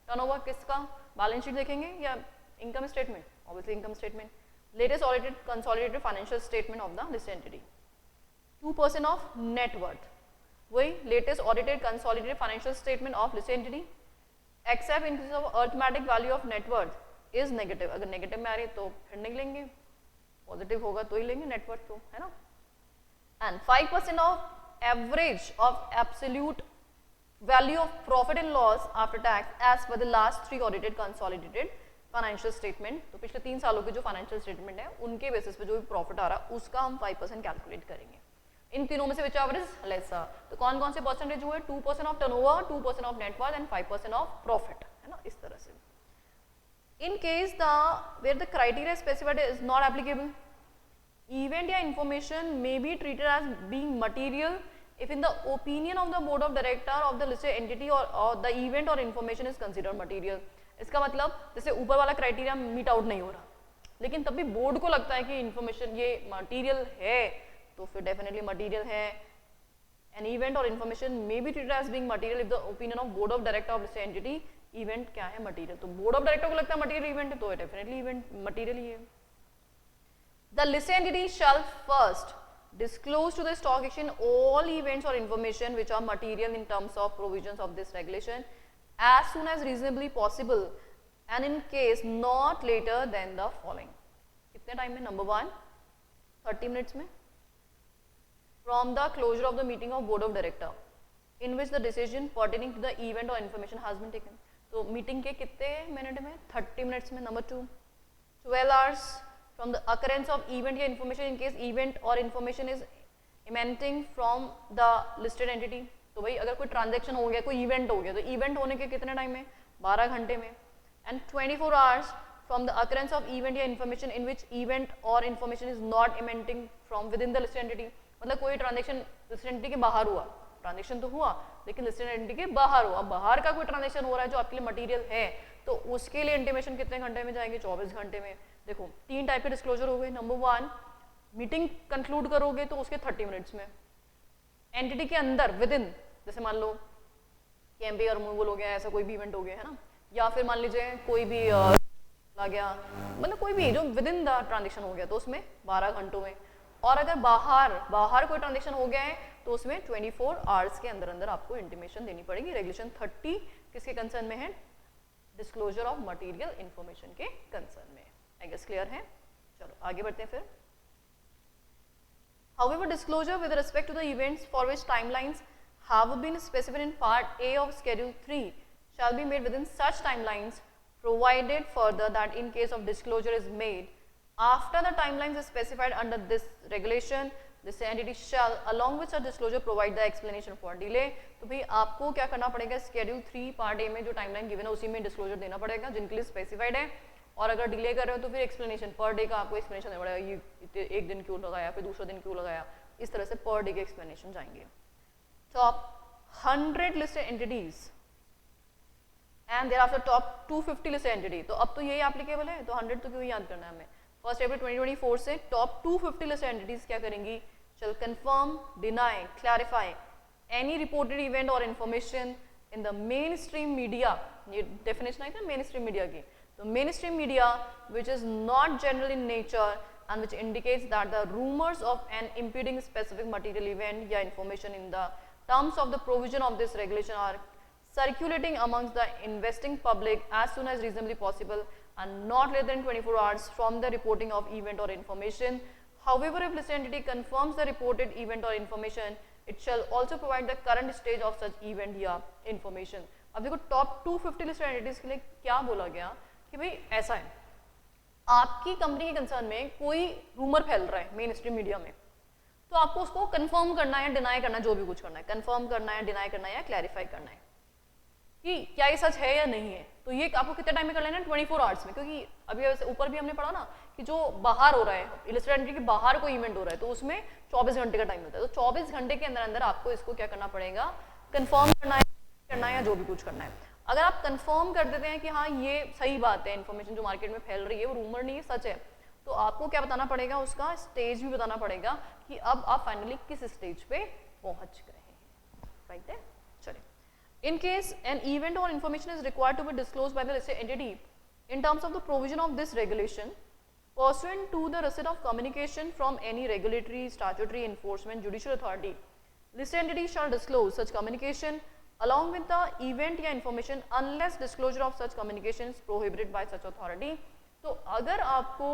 टर्नओवर किसका? बैलेंस शीट देखेंगे या income statement? Obviously income statement. Latest audited consolidated financial statement of the listed entity. 2% of net worth. वही latest audited consolidated financial statement of listed entity except in case of arithmetic value of net worth is negative, अगर negative में आ रही है तो फिर नहीं लेंगे, पॉजिटिव होगा तो ही लेंगे नेटवर्थ को, है ना। And 5% of average of absolute value of profit and loss after tax as per the last 3 audited consolidated financial statement, तो पिछले 3 सालों के जो फाइनेंशियल स्टेटमेंट है उनके बेसिस पे जो भी प्रॉफिट आ रहा है उसका हम 5% कैलकुलेट करेंगे। इन तीनों में से विच एवर इज लेसर, तो कौन कौन से परसेंटेज हुए, 2% of turnover, 2% of net worth and 5% of profit, है ना, इस तरह से। In case the where the criteria specified is not applicable, event या information may be treated as being material if in the opinion of the board of director of the listed entity or the event or information is considered material। इसका मतलब जैसे ऊपर वाला criteria meet out नहीं हो रहा, लेकिन तब भी बोर्ड को लगता है कि इन्फॉर्मेशन ये मटेरियल है, तो फिर डेफिनेटली मटेरियल है। एन इवेंट और information may be treated as being material if the opinion of board of director of listed entity, event क्या है मटेरियल, तो बोर्ड ऑफ डायरेक्टर को लगता है मटेरियल इवेंट है तो डेफिनेटली इवेंट मटेरियल ही है। The listed entity shall first disclose to the stock exchange all events or information which are material in terms of provisions of this regulation as soon as reasonably possible and in case not later than the following। कितने time में, number 1 30 minutes में, from the closure of the meeting of board of director in which the decision pertaining to the event or information has been taken। तो meeting के कितने minute में, 30 minutes में। Number 2 12 hours from the occurrence of event या information in case event or information is emanating from the listed entity। तो भाई अगर कोई ट्रांजैक्शन हो गया, कोई इवेंट हो गया, तो इवेंट होने के कितने टाइम में, 12 घंटे में। And 24 hours from the occurrence of event या information in which event or information is not emanating from within the listed entity। मतलब कोई ट्रांजैक्शन लिस्टेड एंटिटी के बाहर हुआ, ट्रांजैक्शन तो हुआ लेकिन लिस्टेड एंटिटी के बाहर हुआ, बाहर का कोई ट्रांजैक्शन हो रहा है जो आपके लिए मटेरियल है, तो उसके लिए इंटीमेशन कितने घंटे में जाएंगे, 24 घंटे में। देखो 3 टाइप के डिस्क्लोजर हो गए। नंबर 1 मीटिंग कंक्लूड करोगे तो उसके 30 मिनट्स में, एंटिटी के अंदर विद इन, जैसे मान लो कैंपे और रिमूवल हो गया, ऐसा कोई भी इवेंट हो गया, है ना, या फिर मान लीजिए कोई भी आ गया, मतलब कोई भी जो विद इन द ट्रांजेक्शन हो गया तो उसमें 12 घंटों में। और अगर बाहर कोई ट्रांजेक्शन हो गया है तो उसमें 24 आवर्स के अंदर अंदर आपको इंटीमेशन देनी पड़ेगी। रेगुलेशन 30 किसके कंसर्न में है, डिस्क्लोजर ऑफ मटेरियल इंफॉर्मेशन के कंसर्न में। आई गेस क्लियर है। चलो आगे बढ़ते हैं फिर। However, disclosure with respect to the events for which timelines have been specified in Part A of Schedule 3 shall be made within such timelines, provided further that in case of disclosure is made after the timelines is specified under this regulation, this entity shall, along with such disclosure, provide the explanation for delay। तो भाई आपको क्या करना पड़ेगा, Schedule 3 Part A में जो timeline given है उसी में डिस्क्लोजर देना पड़ेगा जिनके लिए स्पेसिफाइड है, और अगर डिले कर रहे हो तो फिर एक्सप्लेनेशन पर डे का आपको एक्सप्लेनेशन देना पड़ेगा, ये एक दिन क्यों लगाया, फिर दूसरा दिन क्यों लगाया, इस तरह से पर डे के एक्सप्लेनेशन जाएंगे। Top 100 listed entities and thereafter top 250 listed entity, तो अब तो यही एप्लीकेबल है, तो 100 तो क्यों याद करना है हमें। 1 अप्रैल 2024 से टॉप 250 लिस्टेड एंटिटीज क्या करेंगी, shall confirm, deny, clarify any reported event or information in the mainstream media। ये डेफिनेशन आई था mainstream media की, तो mainstream media which is not general in nature and which indicates that the rumors of an impeding specific material event या information in the terms of the provision of this regulation are circulating amongst the investing public as soon as reasonably possible and not later than 24 hours from the reporting of event or information। However, if listed entity confirms the reported event or information, it shall also provide the current stage of such event या information। अब देखो top 250 listed entities के लिए क्या बोला गया कि भाई ऐसा है, आपकी कंपनी के कंसर्न में कोई रूमर फैल रहा है मेन स्ट्रीम मीडिया में, तो आपको उसको कंफर्म करना है, डिनाई करना, जो भी कुछ करना है, कंफर्म करना है, डिनाई करना है या क्लैरिफाई करना है कि क्या ये सच है या नहीं है। तो ये आपको कितने टाइम में कर लेना है, 24 आवर्स में, क्योंकि अभी ऊपर भी हमने पढ़ा ना कि जो बाहर हो रहा है लिस्टेड एंटिटी के बाहर कोई इवेंट हो रहा है तो उसमें 24 घंटे का टाइम होता है, तो 24 घंटे के अंदर अंदर आपको इसको क्या करना पड़ेगा, कंफर्म करना है या जो भी कुछ करना है। अगर आप कंफर्म कर देते हैं कि हाँ ये सही बात है, इन्फॉर्मेशन जो मार्केट में फैल रही है वो रूमर नहीं है, सच है, तो आपको क्या बताना पड़ेगा, उसका स्टेज भी बताना पड़ेगा कि अब आप फाइनली किस स्टेज पे पहुंच गए हैं। राइट है, चलिए। In case an event or information is required to be disclosed by the listed entity in terms of the provision of this regulation, pursuant to the receipt of communication from any regulatory, statutory, enforcement, judicial authority Listed entities shall disclose such communication along with the event या information unless disclosure of such communication is prohibited by such authority. तो अगर आपको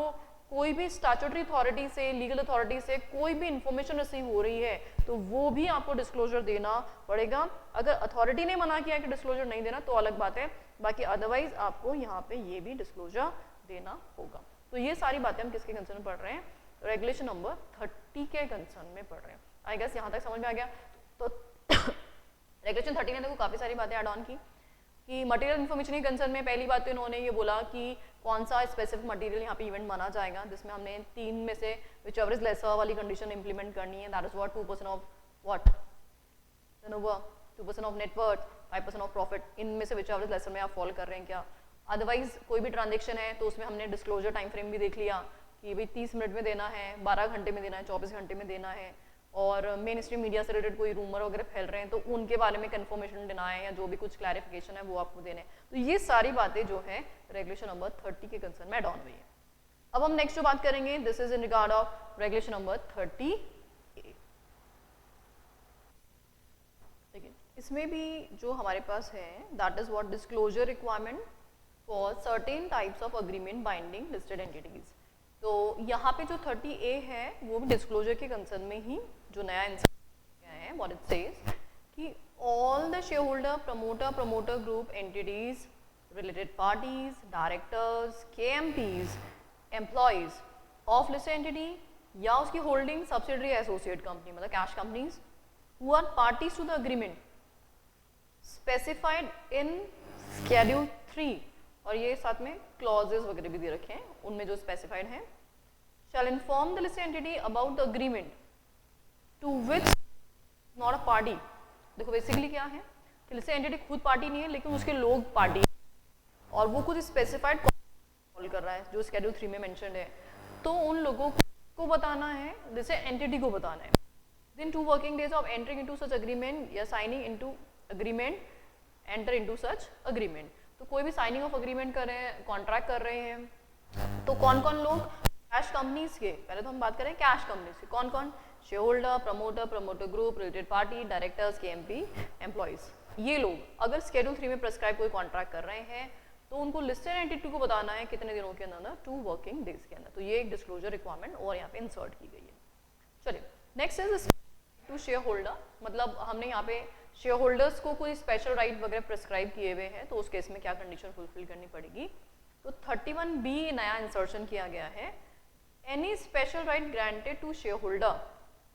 कोई भी statutory authority से, legal authority से कोई भी इंफॉर्मेशन रिसीव हो रही है तो वो भी आपको डिस्क्लोजर देना पड़ेगा. अगर अथॉरिटी ने मना किया कि डिस्क्लोजर नहीं देना तो अलग बात है, बाकी अदरवाइज आपको यहाँ पे ये भी डिस्क्लोजर देना होगा. तो ये सारी बातें हम किसके कंसर्न में पढ़ रहे हैं? रेगुलेशन नंबर 30 के कंसर्न में पढ़ रहे हैं. आई गेस यहाँ तक समझ में आ गया. तो रेगुलेशन 30 ने देखो काफ़ी सारी बातें ऐड ऑन की कि मटेरियल इन्फॉर्मेशन के कंसर्न में पहली बात तो इन्होंने ये बोला कि कौन सा स्पेसिफिक मटेरियल यहाँ पे इवेंट माना जाएगा, जिसमें हमने 3 में से विच एवर इज लेसर वाली कंडीशन इंप्लीमेंट करनी है. That is what 2% of what turnover, 2% of net worth, 5% of profit. इनमें से विच एवर इज लेसर में आप फॉलो कर रहे हैं क्या? अदरवाइज कोई भी ट्रांजेक्शन है तो उसमें हमने डिस्क्लोजर टाइम फ्रेम भी देख लिया कि भाई 30 मिनट में देना है, 12 घंटे में देना है, 24 घंटे में देना है. और मेन स्ट्रीम मीडिया से रिलेटेड कोई रूमर वगैरह फैल रहे हैं तो उनके बारे में कंफर्मेशन देना है या जो भी कुछ क्लैरिफिकेशन है वो आपको देने हैं. तो ये सारी बातें जो है रेगुलेशन नंबर 30 के कंसर्न में ऐड ऑन हुई है. अब हम नेक्स्ट जो बात करेंगे this is in regard of regulation number 30. देखिए इसमें भी जो हमारे पास है that is what disclosure requirement for certain types of agreement binding listed entities. तो यहाँ पे जो 30A है वो भी डिस्क्लोजर के कंसर्न में ही जो नया इंसर्ट है व्हाट इट सेज कि all the share holder, promoter group, entities, related parties, directors, KMPs, employees of listed entity या उसकी होल्डिंग सब्सिडरी एसोसिएट कंपनी मतलब cash companies who are parties to the agreement specified in schedule 3 और ये साथ में clauses वगैरह भी दे रखे हैं उनमें जो स्पेसिफाइड हैं shall inform the listed entity about the agreement to which not a party. देखो बेसिकली क्या है कि लिस्टेड एंटिटी खुद पार्टी नहीं है लेकिन उसके लोग पार्टी और वो कुछ स्पेसिफाइड कॉल कर रहा है जो शेड्यूल 3 में मेंशन्ड है. तो उन लोगों को बताना है, लिस्टेड एंटिटी को बताना है within 2 working days of entering into such agreement या signing into agreement, enter into such agreement. तो कोई भी साइनिंग ऑफ अग्रीमेंट कर रहे हैं, कॉन्ट्रैक्ट कर रहे हैं तो कौन कौन लोग? कैश कंपनीज के, पहले तो हम बात करें कैश कंपनीज की. कौन कौन? Share holder, promoter group, related party, directors, KMP, employees. ये लोग अगर शेड्यूल 3 में प्रेस्क्राइब कोई कॉन्ट्रैक्ट कर रहे हैं तो उनको लिस्टेड एंटिटी को बताना है कितने दिनों के अंदर? 2 वर्किंग डेज के अंदर. तो ये एक डिस्क्लोजर रिक्वायरमेंट और यहाँ पे इंसर्ट की गई है. चलिए next is to share holder. मतलब हमने यहाँ पे शेयर होल्डर्स को कोई स्पेशल राइट वगैरह प्रेस्क्राइब किए हुए हैं तो उस केस में क्या कंडीशन फुलफिल करनी पड़ेगी? तो 31B नया इंसर्शन किया गया है. Any special right granted to share holder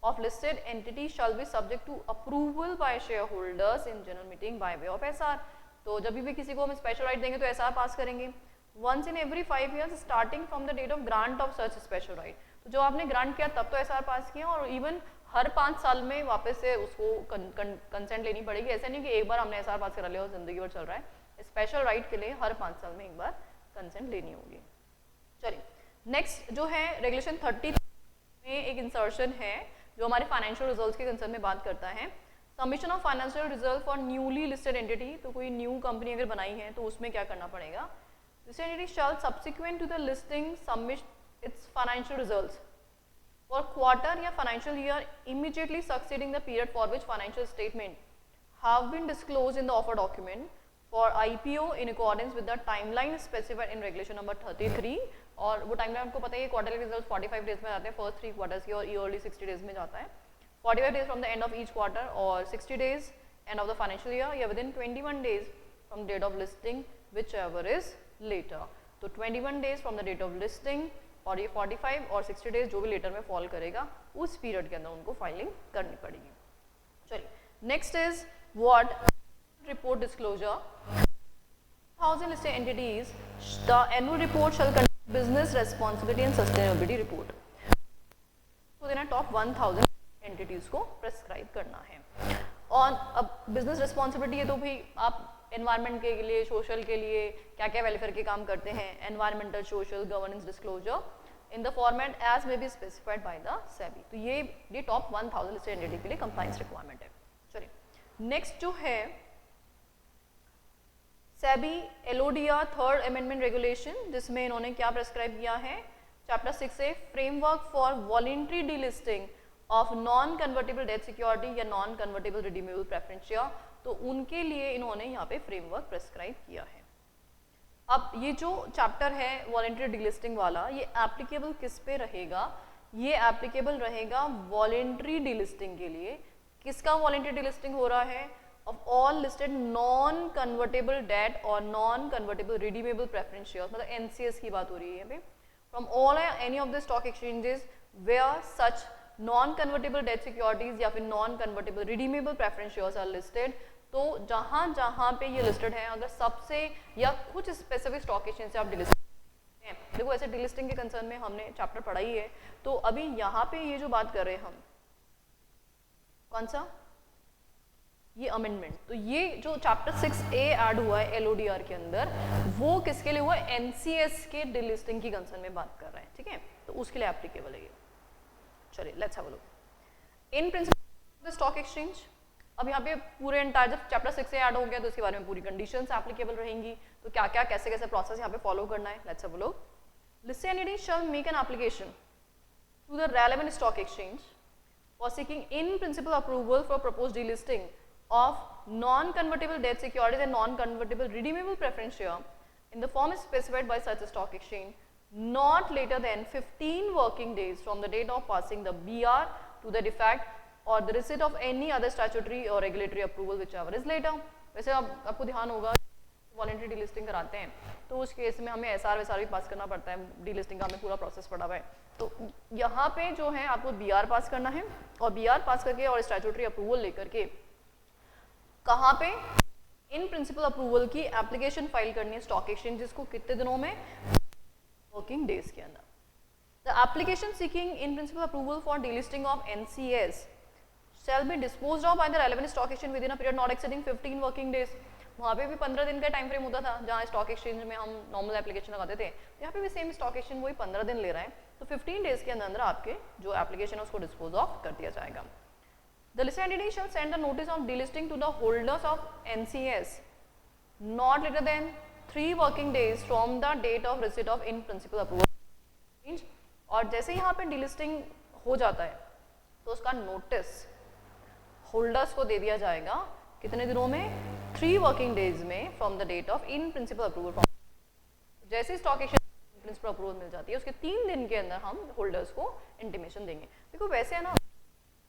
of listed entity shall be subject to approval by share holders in general meeting by way of SR. तो जब भी किसी को हम स्पेशल राइट देंगे तो SR पास करेंगे once in every 5 years starting from the date of grant of such special right. तो जो आपने ग्रांट किया तब तो SR पास किया और इवन हर 5 साल में वापस से उसको कंसेंट लेनी पड़ेगी. ऐसा नहीं कि एक बार हमने SR पास करा लिया और जिंदगी भर चल रहा है. स्पेशल राइट के लिए हर 5 साल में एक बार कंसेंट लेनी होगी. चलिए नेक्स्ट जो है रेगुलेशन 30 में एक इंसर्शन है जो हमारे फाइनेंशियल रिजल्ट्स के कंसर्न में बात करता है. Submission of financial result for newly listed entity. तो कोई न्यू कंपनी अगर बनाई है तो उसमें क्या करना पड़ेगा? Listed entity shall subsequent to the listing submit its financial results for quarter या financial year immediately succeeding the period for which financial statement have been disclosed in the offer document for IPO in accordance with the timeline specified in regulation number 33. और वो timeline आपको पता है quarterly result 45 days में जाते हैं first 3 quarters की और ईयरली 60 डेज में जाता है. 45 days from the end of each quarter और 60 days end of the financial year या within 21 days from date of listing whichever is later. तो 21 days from the date of listing और ये 45 और 60 days जो भी letter में fall करेगा उस पीरियड के अंदर उनको फाइलिंग करनी पड़ेगी. चलिए next is what report disclosure. 1000 listed entities the annual report shall contain business responsibility and sustainability report. तो देना टॉप 1000 एंटिटीज को प्रेस्क्राइब करना है. और अब बिजनेस रिस्पॉन्सिबिलिटी है तो भाई आप एनवायरनमेंट के लिए, सोशल के लिए क्या क्या वेलफेयर के काम करते हैं. Environmental, social, governance disclosure in the format as may be specified by the SEBI. तो ये टॉप 1000 लिस्टेड एंटिटी के लिए कंप्लायंस रिक्वायरमेंट है. चलिए नेक्स्ट जो है SEBI LODR third amendment regulation जिसमें इन्होंने क्या प्रेस्क्राइब किया है? चैप्टर 6 से framework for voluntary delisting of non convertible debt security या non convertible redeemable preference share, तो उनके लिए इन्होंने यहाँ पे फ्रेमवर्क प्रेस्क्राइब किया है। अब ये जो चैप्टर है वॉलेंटरी डीलिस्टिंग वाला, ये एप्लीकेबल किस पे रहेगा? ये एप्लीकेबल रहेगा वॉलेंटरी डीलिस्टिंग के लिए। किसका वॉलेंटरी डीलिस्टिंग हो रहा है? Of all listed non convertible debt और non convertible redeemable preference shares, मतलब एनसीएस की बात हो रही है यहाँ पे। From all any of the stock exchanges where such non convertible debt securities या फिर non convertible redeemable preference shares are listed, तो जहाँ जहाँ पे ये लिस्टेड है, अगर सबसे या कुछ स्पेसिफिक स्टॉक एक्सचेंज से आप डिलिस्ट हैं, देखो ऐसे डिलिस्टिंग के कंसर्न में हमने चैप्टर पढ़ा ही है, तो अभी यहाँ पे ये जो बात कर रहे हैं हम, कौन सा? ये अमेंडमेंट। तो ये जो चैप्टर 6A ऐड हुआ है LODR के अंदर, वो किसके लिए हुआ है? NCS के डिलिस्टिंग की कंसर्न में बात कर रहे हैं, ठीक है, तो उसके लिए एप्लीकेबल है ये। चलिए let's have a look in principle the stock exchange. अब यहाँ पे पूरे एंटायर जब चैप्टर 6 से ऐड हो गया तो इसके बारे में पूरी कंडीशंस एप्लीकेबल रहेंगी, तो क्या क्या कैसे कैसे प्रोसेस यहाँ पे फॉलो करना है, let's have a look. Listed entity shall make an application to the relevant stock exchange for seeking in principle approval for proposed delisting of non convertible debt securities and non convertible redeemable preference share in the form specified by such a stock exchange not later than 15 working days from the date of passing the BR to the effect or the receipt of any other statutory or regulatory approval whichever is later। वैसे आपको ध्यान होगा voluntary delisting कराते हैं तो उस case में हमें SR वैसार भी पास करना पड़ता है, डीलिस्टिंग का हमें पूरा प्रोसेस पड़ा हुआ है। तो यहाँ पे जो है आपको BR पास करना है और BR पास करके और स्टैट्यूटरी अप्रूवल लेकर के कहाँ पे इन प्रिंसिपल अप्रूवल की एप्लीकेशन फाइल करनी है स्टॉक एक्सचेंजेस को, कितने दिनों में? वर्किंग डेज के अंदर। The application seeking in principle approval for delisting of NCS shall be disposed of by the relevant stock exchange within a period not exceeding 15 working days। वहाँ पे भी 15 दिन का टाइम फ्रेम होता था जहाँ स्टॉक एक्सचेंज में हम नॉर्मल एप्लीकेशन लगाते थे, यहाँ पे भी सेम स्टॉक एक्सचेंज वही 15 दिन ले रहा है, तो 15 डेज के अंदर आपके जो एप्लीकेशन है उसको डिस्पोज ऑफ कर दिया जाएगा। The listed entity shall send the notice of delisting to the holders of NCS not later than 3 working days from the date of receipt of in principle approval। और जैसे यहाँ पे delisting हो जाता है तो उसका नोटिस होल्डर्स को दे दिया जाएगा कितने दिनों में? 3 वर्किंग डेज में from the date of in principle approval. जैसे स्टॉक एक्सचेंज प्रिंसिपल अप्रूवल मिल जाती है उसके 3 दिन के अंदर हम होल्डर्स को इंटीमेशन देंगे। देखो वैसे है ना,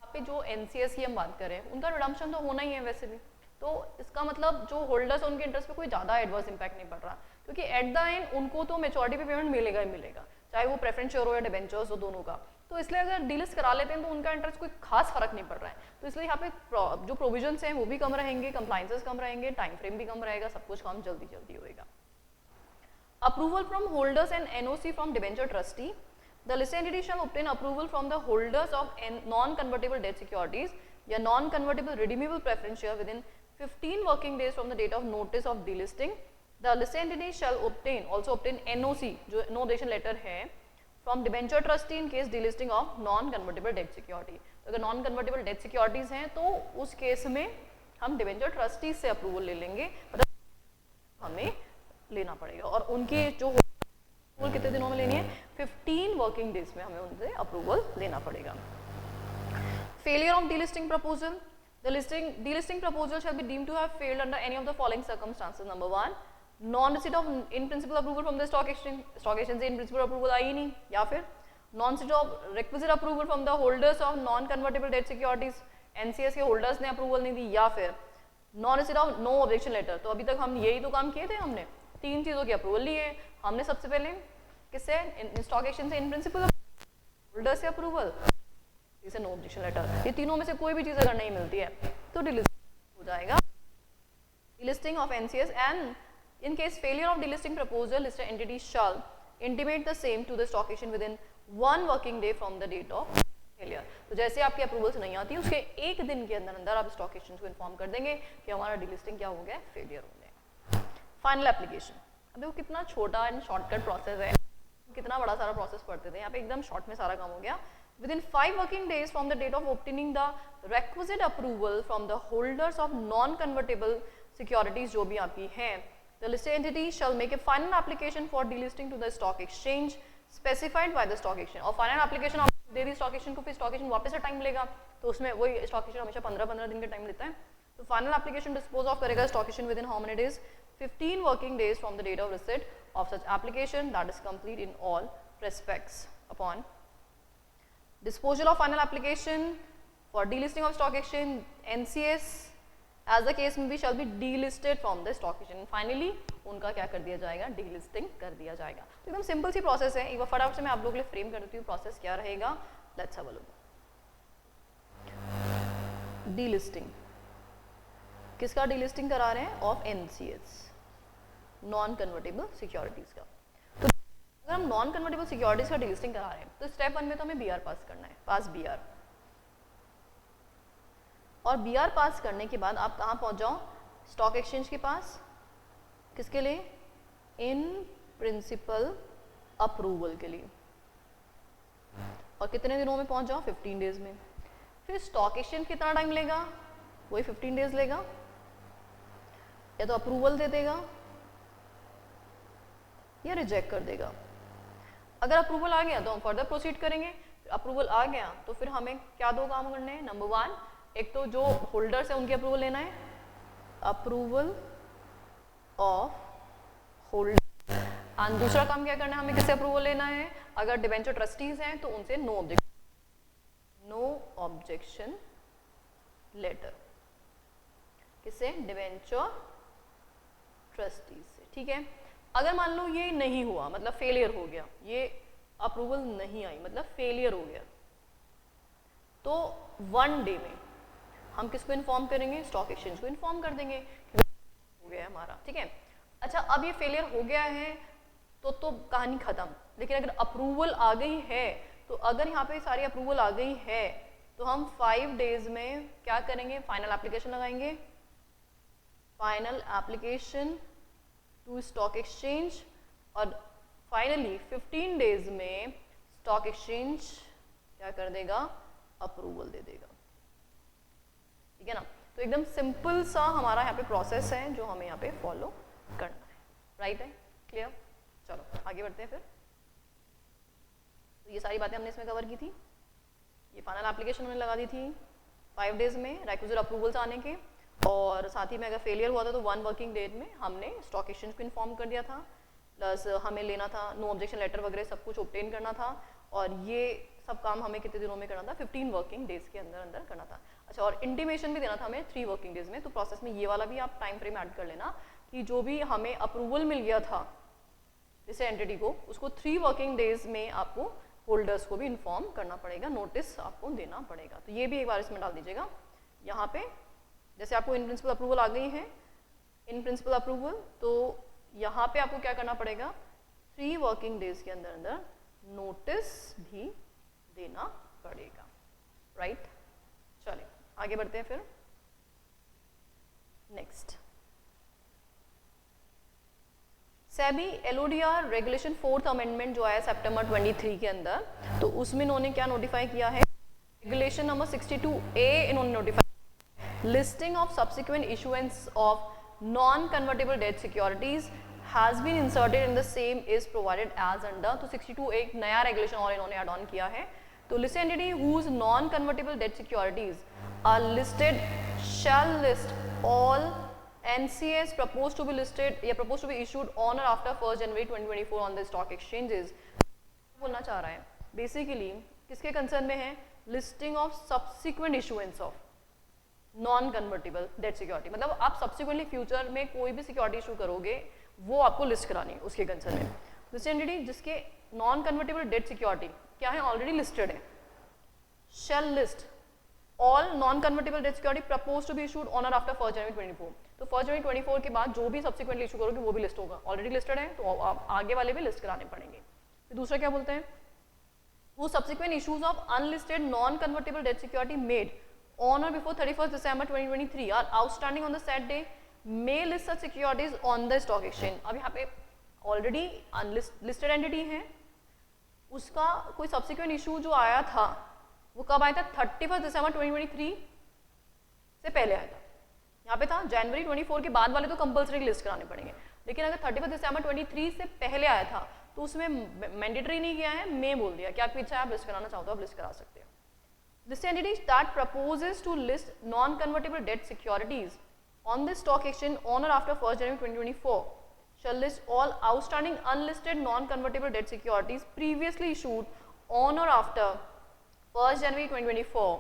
पे जो NCS की हम बात करें उनका रिडम्पशन तो होना ही है वैसे भी, तो इसका मतलब जो होल्डर्स उनके इंटरेस्ट पे कोई ज़्यादा एडवर्स इंपैक्ट नहीं पड़ रहा, क्योंकि एट द एंड उनको तो मेच्योरिटी पे पेमेंट मिलेगा ही मिलेगा, चाहे वो प्रेफरेंस शेयर हो या डिबेंचर्स हो, दोनों का। तो इसलिए अगर डीलिस्ट करा लेते हैं तो उनका इंटरेस्ट कोई खास फर्क नहीं पड़ रहा है, तो इसलिए यहाँ पे जो प्रोविजंस हैं वो भी कम रहेंगे, कंप्लाइंसेस कम रहेंगे, टाइम फ्रेम भी कम रहेगा, सब कुछ काम जल्दी जल्दी होएगा। Approval from holders and NOC from debenture trustee. The listed entity shall obtain approval from the holders of non-convertible debt securities या non-convertible redeemable preference share within 15 working days from the date of notice of delisting। The listed entity shall also obtain NOC जो no objection letter है from debenture trustee in case delisting of non-convertible debt security। तो अगर non-convertible debt securities हैं तो उस case में हम debenture trustee से अप्रूवल ले लेंगे, मतलब हमें लेना पड़ेगा, और उनकी जो अप्रूवल कितने दिनों में लेनी है? 15 वर्किंग डेज में हमें उनसे अप्रूवल लेना पड़ेगा। Failure of delisting proposal. The delisting proposal shall be deemed to have failed under any of the following circumstances। Number 1, non receipt of in principle approval from the stock exchange, stock exchange से in principle approval आई नहीं, या फिर non receipt of requisite approval from the holders of non convertible debt securities, NCS के holders ने approval नहीं दी, या फिर non receipt of no objection letter। तो अभी तक हम यही तो काम किए थे, हमने 3 चीज़ों की अप्रूवल ली है। हमने सबसे पहले किससे? स्टॉक एक्सचेंज से इन प्रिंसिपल, होल्डर से अप्रूवल, इसे नो ऑब्जेक्शन लेटर। ये तीनों में से कोई भी चीज़ अगर नहीं मिलती है तो डिलिस्टिंग हो जाएगा। Delisting of NCS and in case failure of delisting proposal listed entity shall intimate the same to the stock exchange within 1 working day from the date of failure. तो जैसे आपकी अप्रूवल्स नहीं आती उसके 1 दिन के अंदर अंदर आप स्टॉक एक्सचेंज को इन्फॉर्म कर देंगे कि हमारा डिलिस्टिंग क्या हो गया, फेलियर हो गया। Final application. अब देखो कितना छोटा एंड शॉर्टकट प्रोसेस है, कितना बड़ा सारा प्रोसेस पढ़ते थे, यहाँ पे एकदम शॉर्ट में सारा काम हो गया। Within 5 working days from the date of obtaining the requisite approval from the holders of non-convertible securities जो भी आपकी हैं, the listed entity shall make a final application for delisting to the stock exchange specified by the stock exchange। और final application दे दी stock exchange को, फिर stock exchange वापस से time लेगा, तो उसमें वही स्टॉक एक्सचेंज हमेशा 15-15 दिन का टाइम लेता है। तो फाइनल एप्लीकेशन डिस्पोज ऑफ करेगा stock exchange within how many days, 15 working days from the date of receipt of such application that is complete in all respects. Upon disposal of final application for delisting of stock exchange, NCS as the case may be shall be delisted from the stock exchange. Finally उनका क्या कर दिया जाएगा, delisting कर दिया जाएगा। तो एकदम सिंपल सी प्रोसेस है, एक बार फटाफट से मैं आप लोगों के लिए फ्रेम कर देती हूँ प्रोसेस क्या रहेगा। Let's have a look. delisting किसका delisting करा रहे हैं, of NCS, non convertible securities का। अगर हम नॉन कन्वर्टेबल सिक्योरिटीज का डिलिस्टिंग करा रहे हैं तो स्टेप 1 में तो हमें BR पास करना है, पास BR। और BR पास करने के बाद आप कहाँ पहुँच जाओ, स्टॉक एक्सचेंज के पास, किसके लिए, इन प्रिंसिपल अप्रूवल के लिए। और कितने दिनों में पहुँच जाओ, 15 डेज में। फिर स्टॉक एक्सचेंज कितना टाइम लेगा, वही 15 डेज लेगा, या तो अप्रूवल दे देगा या रिजेक्ट कर देगा। अगर अप्रूवल आ गया तो हम फर्दर प्रोसीड करेंगे, अप्रूवल आ गया तो फिर हमें क्या दो काम करने हैं, नंबर 1 एक तो जो होल्डर्स है उनकी अप्रूवल लेना है, अप्रूवल ऑफ होल्डर, एंड दूसरा काम क्या करना है, हमें किससे अप्रूवल लेना है, अगर डिबेंचर ट्रस्टीज हैं तो उनसे नो ऑब्जेक्शन लेटर, किससे, डिबेंचर ट्रस्टीज से, ठीक है। अगर मान लो ये नहीं हुआ, मतलब फेलियर हो गया, ये अप्रूवल नहीं आई, मतलब फेलियर हो गया, तो 1 डे में हम किसको इन्फॉर्म करेंगे, स्टॉक एक्सचेंज को इन्फॉर्म कर देंगे कि हो गया है हमारा, ठीक है। अच्छा, अब ये फेलियर हो गया है तो कहानी खत्म। लेकिन अगर अप्रूवल आ गई है, तो अगर यहाँ पे सारी अप्रूवल आ गई है तो हम 5 डेज में क्या करेंगे, फाइनल एप्लीकेशन लगाएंगे, final application to stock exchange, और फाइनली 15 डेज में स्टॉक एक्सचेंज क्या कर देगा, अप्रूवल दे देगा, ठीक है ना। तो एकदम सिंपल सा हमारा यहाँ पे प्रोसेस है जो हमें यहाँ पे फॉलो करना है, राइट है, क्लियर। चलो आगे बढ़ते हैं फिर। तो ये सारी बातें हमने इसमें कवर की थी। ये फाइनल एप्लीकेशन हमने लगा दी थी 5 डेज में रिक्विजिट अप्रूवल्स आने के, और साथ ही में अगर फेलियर हुआ था तो 1 वर्किंग डेज में हमने स्टॉक एक्सचेंज को इन्फॉर्म कर दिया था, प्लस हमें लेना था नो ऑब्जेक्शन लेटर वगैरह सब कुछ ऑब्टेन करना था, और ये सब काम हमें कितने दिनों में करना था, 15 वर्किंग डेज के अंदर अंदर करना था। अच्छा, और इंटीमेशन भी देना था हमें 3 वर्किंग डेज में। तो प्रोसेस में ये वाला भी आप टाइम फ्रेम ऐड कर लेना कि जो भी हमें अप्रूवल मिल गया था इस एंटिटी को, उसको 3 वर्किंग डेज में आपको होल्डर्स को भी इन्फॉर्म करना पड़ेगा, नोटिस आपको देना पड़ेगा। तो ये भी एक बार इसमें डाल दीजिएगा। यहाँ पे जैसे आपको इन प्रिंसिपल अप्रूवल आ गई है, इन प्रिंसिपल अप्रूवल, तो यहाँ पे आपको क्या करना पड़ेगा, 3 वर्किंग डेज के अंदर अंदर नोटिस भी देना पड़ेगा, राइट। चलिए आगे बढ़ते हैं फिर next. SEBI LODR regulation 4th amendment जो आया सितंबर 23 के अंदर, तो उसमें इन्होंने क्या नोटिफाई किया है, रेगुलेशन नंबर 62A इन्होंने notify, listing of subsequent issuance of non convertible debt securities has been inserted in the same is provided as under. तो 62 एक नया रेगुलेशन और इन्होंने एड ऑन किया है। तो listed entity whose non convertible debt securities are listed shall list all NCS proposed to be listed या proposed to be issued on or after 1st January 2024 on the stock exchanges। बोलना चाह रहा है basically किसके concern में है, listing of subsequent issuance of non convertible debt security, मतलब आप सब्सिक्वेंटली फ्यूचर में कोई भी सिक्योरिटी इशू करोगे वो आपको लिस्ट करानी है उसके कंसर्न में। लिस्टेड एंटिटी जिसके नॉन कन्वर्टेबल डेट सिक्योरिटी क्या है, ऑलरेडी लिस्टेड है, shall list all non convertible debt security propose to be issued on और आफ्टर 1st January 2024। तो 1st January 2024 के बाद जो भी सब्सिक्वेंटली इशू करोगे वो भी लिस्ट होगा, ऑलरेडी लिस्टेड है तो आप आगे वाले भी लिस्ट कराने पड़ेंगे। फिर दूसरा क्या बोलते हैं, वो subsequent issues of unlisted non convertible debt security made on और before 31st December 2023 are outstanding on the set day may list such securities on the stock exchange. अब यहाँ पे ऑलरेडी लिस्टेड एंटिटी है, उसका कोई सब्सिक्वेंट इशू जो आया था वो कब आया था, 31st December 2023 से पहले आया था। यहाँ पे था जनवरी 24 के बाद वाले तो कंपल्सरी लिस्ट कराने पड़ेंगे, लेकिन अगर 31st December 23 से पहले आया था तो उसमें मैंडेटरी नहीं किया है, मे बोल दिया कि आपकी इच्छा है, आप लिस्ट कराना चाहते हो आप लिस्ट करा सकते हो. Listed entity that proposes to list non-convertible debt securities on the stock exchange on or after 1st January 2024 shall list all outstanding unlisted non-convertible debt securities previously issued on or after 1st January 2024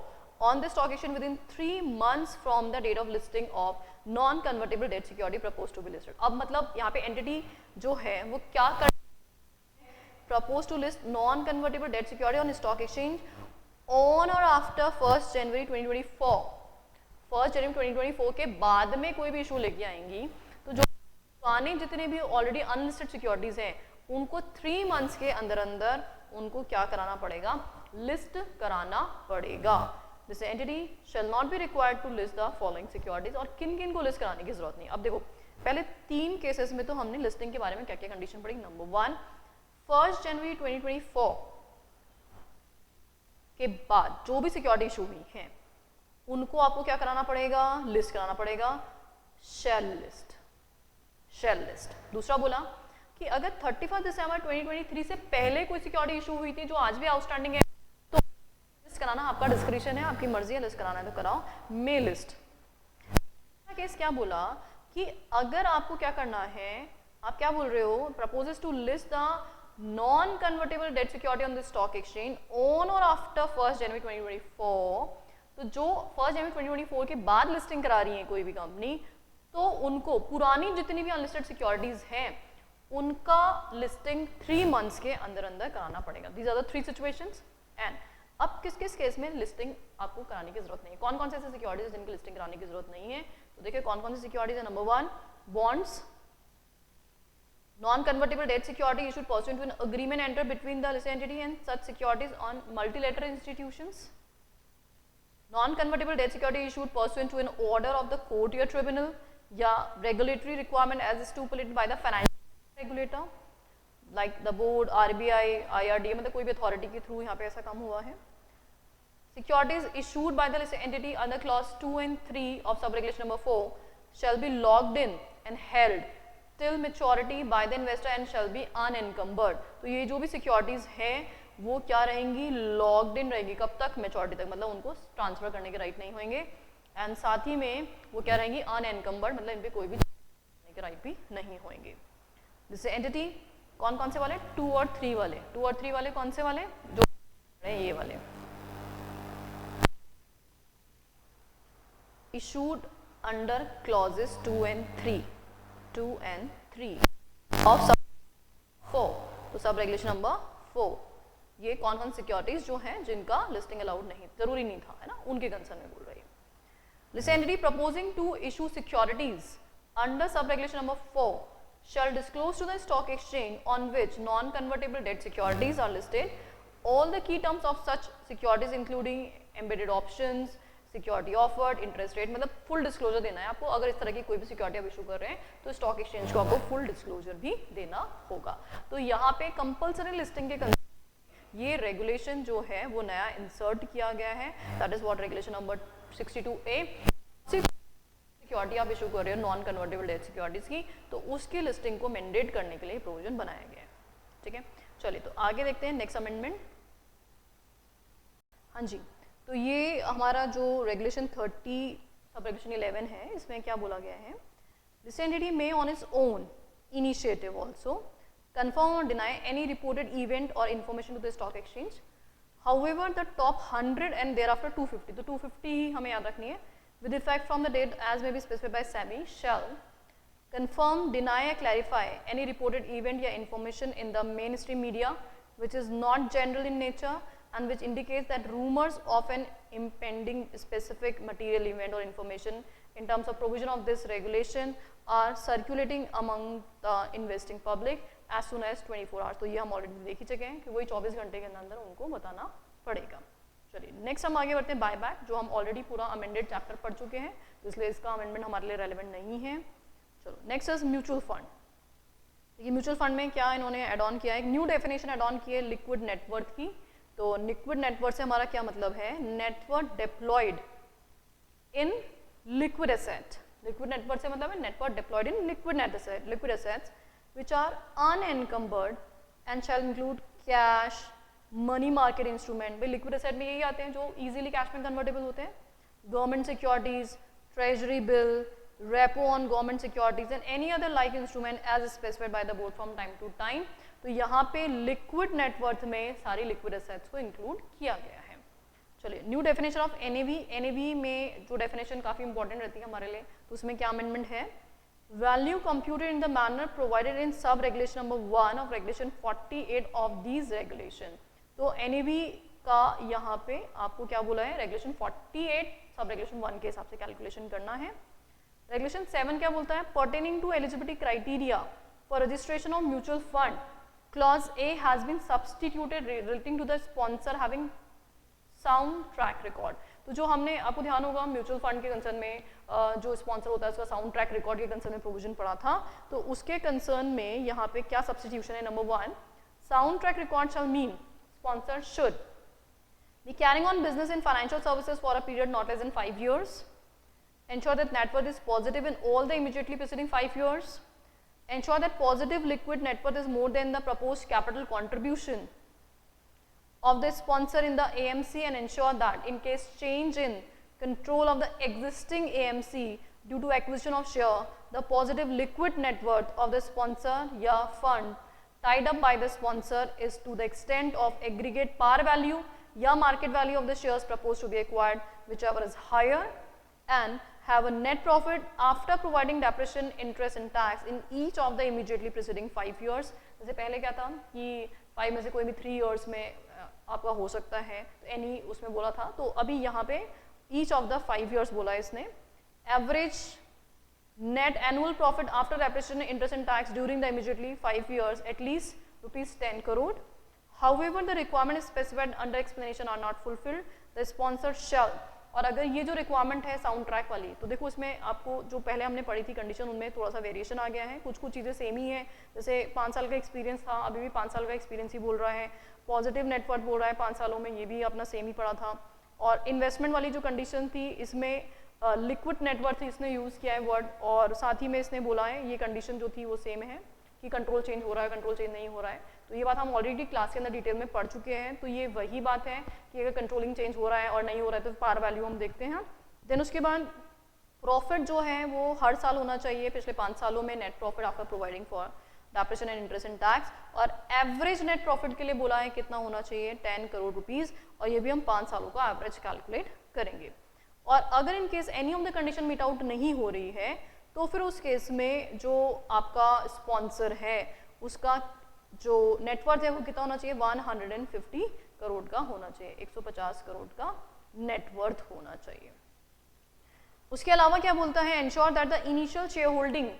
on the stock exchange within 3 months from the date of listing of non-convertible debt security proposed to be listed. अब मतलब यहाँ पे entity जो है वो क्या कर propose to list non-convertible debt security on stock exchange on or after 1st January 2024. 1st January 2024 के बाद में कोई भी इशू लेके आएंगी तो जो पुराने जितने भी ऑलरेडी अनलिस्टेड सिक्योरिटीज हैं उनको 3 मंथ्स के अंदर अंदर उनको क्या कराना पड़ेगा, लिस्ट कराना पड़ेगा. This entity shall not be required to list the following securities. और किन किन को लिस्ट कराने की जरूरत नहीं. अब देखो पहले 3 केसेस में तो हमने लिस्टिंग के बारे में क्या क्या कंडीशन पड़ी. नंबर 1, 1st जनवरी 2024 के बाद जो भी सिक्योरिटी इशू हुई है उनको आपको क्या कराना पड़ेगा, लिस्ट कराना पड़ेगा, शेल लिस्ट. Shell list. दूसरा बोला कि अगर 31 दिसंबर 2023 से पहले कोई सिक्योरिटी इशू हुई थी जो आज भी आउटस्टैंडिंग है तो लिस्ट कराना आपका डिस्क्रिप्शन है, आपकी मर्जी है, लिस्ट कराना है तो कराओ, मे लिस्ट. केस क्या बोला कि अगर आपको क्या करना है, आप क्या बोल रहे हो, proposes to list the non-convertible debt security on the stock exchange on or after 1st January 2024. तो जो 1st January 2024 के बाद लिस्टिंग करा रही है कोई भी कंपनी तो उनको पुरानी जितनी भी अनलिस्टेड सिक्योरिटीज हैं उनका लिस्टिंग 3 मंथ्स के अंदर अंदर कराना पड़ेगा. These are the 3 situations. And अब किस किस केस में लिस्टिंग आपको कराने की जरूरत नहीं है, कौन कौन से ऐसे सिक्योरिटीज है जिनकी लिस्टिंग कराने की जरूरत नहीं है. तो देखिए कौन कौन सी सिक्योरिटीज है. Number 1, bonds, non-convertible debt security issued pursuant to an agreement entered between the listed entity and such securities on multilateral institutions. Non-convertible debt security issued pursuant to an order of the court or tribunal या regulatory requirement as stipulated by the financial regulator like the board, RBI, IRDA, मतलब कोई भी authority के through यहाँ पे ऐसा काम हुआ है. Securities issued by the listed entity under clause 2 and 3 of sub-regulation number 4 shall be locked in and held till maturity by the investor and shall be unencumbered. तो ये जो भी सिक्योरिटीज हैं वो क्या रहेंगी, लॉक्ड इन रहेगी. कब तक, मैच्योरिटी तक, मतलब उनको ट्रांसफर करने के राइट नहीं होंगे. एंड साथ ही में वो क्या रहेंगी, अनएनकम्बर्ड, मतलब इन पे कोई भी करने के राइट भी नहीं होंगे. दिस एंटिटी कौन कौन से वाले, 2 और 3 वाले. 2 और 3 वाले कौन से वाले, जो ये वाले. Issued under clauses 2 and 3 of sub 4. तो सब रेगुलेशन नंबर 4 ये कौन कौन सिक्योरिटीज जो हैं जिनका लिस्टिंग अलाउड नहीं, जरूरी नहीं था, है ना, उनके कंसर्न में बोल रही है. Listed entity proposing to issue securities under sub regulation number 4 shall disclose to the stock exchange on which non-convertible debt securities are listed all the key terms of such securities including embedded options, security offered, interest rate, मतलब full disclosure देना है आपको. अगर इस तरह की कोई भी सिक्योरिटी आप इशू कर रहे हैं तो स्टॉक एक्सचेंज को आपको फुल डिस्क्लोजर भी देना होगा. तो यहाँ पे कंपल्सरी लिस्टिंग के ये रेगुलेशन जो है वो नया इंसर्ट किया गया है. That is what regulation number 62A. Security आप इशू कर रहे हो नॉन कन्वर्टेबल डेट सिक्योरिटीज की तो उसकी लिस्टिंग को मैंडेट करने के लिए प्रोविजन बनाया गया है. ठीक है, चलिए तो आगे देखते हैं नेक्स्ट अमेंडमेंट. हाँ जी, तो ये हमारा जो रेगुलेशन 30 सब रेगुलेशन 11 है इसमें क्या बोला गया है, this entity may on its own initiative also confirm or deny any reported event or information to the stock exchange. However, the top 100 and thereafter 250, तो 250 ही हमें याद रखनी है, with effect from the date as may be specified by SEBI, shall confirm, deny or clarify any reported event या information in the mainstream media which is not general in nature and which indicates that rumors of an impending specific material event or information in terms of provision of this regulation are circulating among the investing public as soon as 24 hours. तो ये हम already देख ही चुके हैं कि वही 24 घंटे के अंदर उनको बताना पड़ेगा. चलिए नेक्स्ट हम आगे बढ़ते हैं बाय बैक, जो हम ऑलरेडी पूरा अमेंडेड चैप्टर पढ़ चुके हैं तो इसलिए इसका अमेंडमेंट हमारे लिए रेलेवेंट नहीं है. चलो नेक्स्ट इज म्यूचुअल फंड. ये म्यूचुअल फंड में क्या इन्होंने एड ऑन किया है, एक न्यू डेफिनेशन एड ऑन की है लिक्विड नेटवर्थ की. तो लिक्विड नेटवर्थ से हमारा क्या मतलब है, net worth deployed in liquid asset. Liquid net worth से मतलब है net worth deployed in liquid assets which are unencumbered and shall include cash, money market instrument, भाई लिक्विड एसेट में यही आते हैं जो इजीली कैश में कन्वर्टेबल होते हैं, government securities, treasury bill, repo on government securities and any other like instrument as specified by the board from time to time. तो यहाँ पे लिक्विड नेटवर्थ में सारी लिक्विड एसेट्स को इंक्लूड किया गया है। चलिए, new definition of NAV. NAV में जो डेफिनेशन काफ़ी इंपॉर्टेंट रहती है हमारे लिए, तो उसमें क्या अमेंडमेंट है, value computed in the manner provided in सब regulation number 1 of regulation 48 of these regulation. तो एनएवी का यहाँ पे आपको क्या बोला है, रेगुलेशन 48 सब रेगुलेशन 1 के हिसाब से कैलकुलेशन करना है। रेगुलेशन 7 क्या बोलता है, pertaining to eligibility criteria for registration of mutual fund, clause A has been substituted relating to the sponsor having sound track record. तो जो हमने, आपको ध्यान होगा म्यूचुअल फंड के कंसर्न में जो स्पॉन्सर होता है उसका साउंड ट्रैक रिकॉर्ड के कंसर्न में प्रोविजन पड़ा था, तो उसके कंसर्न में यहाँ पे क्या सब्स्टिट्यूशन है, number 1, sound track record shall mean sponsor should be carrying on business in financial services for a period not less than 5 years, ensure that net worth is positive in all the immediately preceding 5 years, ensure that positive liquid net worth is more than the proposed capital contribution of the sponsor in the AMC, and ensure that in case change in control of the existing AMC due to acquisition of share, the positive liquid net worth of the sponsor या fund tied up by the sponsor is to the extent of aggregate par value या market value of the shares proposed to be acquired, whichever is higher, and have a net profit after providing depreciation, interest and tax in each of the immediately preceding 5 years। जैसे पहले क्या था कि 5 में से कोई भी 3 years में आपका हो सकता है, तो एनी उसमें बोला था, तो अभी यहाँ पे each of the 5 years बोला है इसने। Average net annual profit after depreciation, interest and tax during the immediately 5 years at least rupees 10 crore। However, the requirement specified under explanation are not fulfilled, the sponsor shall। और अगर ये जो requirement है sound track वाली, तो देखो इसमें आपको जो पहले हमने पढ़ी थी कंडीशन, उनमें थोड़ा सा वेरिएशन आ गया है, कुछ कुछ चीज़ें सेम ही है। जैसे 5 साल का एक्सपीरियंस था, अभी भी 5 साल का एक्सपीरियंस ही बोल रहा है, पॉजिटिव नेटवर्थ बोल रहा है 5 सालों में, ये भी अपना सेम ही पड़ा था। और इन्वेस्टमेंट वाली जो कंडीशन थी, इसमें लिक्विड नेटवर्थ इसने यूज़ किया है वर्ड, और साथ ही में इसने बोला है ये कंडीशन जो थी वो सेम है कि कंट्रोल चेंज हो रहा है, कंट्रोल चेंज नहीं हो रहा है। तो ये बात हम ऑलरेडी क्लास के अंदर डिटेल में पढ़ चुके हैं, तो ये वही बात है कि अगर कंट्रोलिंग चेंज हो रहा है और नहीं हो रहा है तो पार वैल्यू हम देखते हैं। देन उसके बाद प्रॉफिट जो है वो हर साल होना चाहिए पिछले 5 सालों में, net profit after providing for depreciation and interest and tax. और एवरेज नेट प्रॉफिट के लिए बोला है कितना होना चाहिए, 10 करोड़ रुपीज़, और ये भी हम 5 सालों का एवरेज कैलकुलेट करेंगे। और अगर in case any of the condition meet out नहीं हो रही है, तो फिर उस केस में जो आपका स्पॉन्सर है उसका जो नेटवर्थ है वो कितना होना चाहिए, 150 करोड़ का होना चाहिए, 150 करोड़ का नेटवर्थ होना चाहिए। उसके अलावा क्या बोलता है, ensure that the initial share holding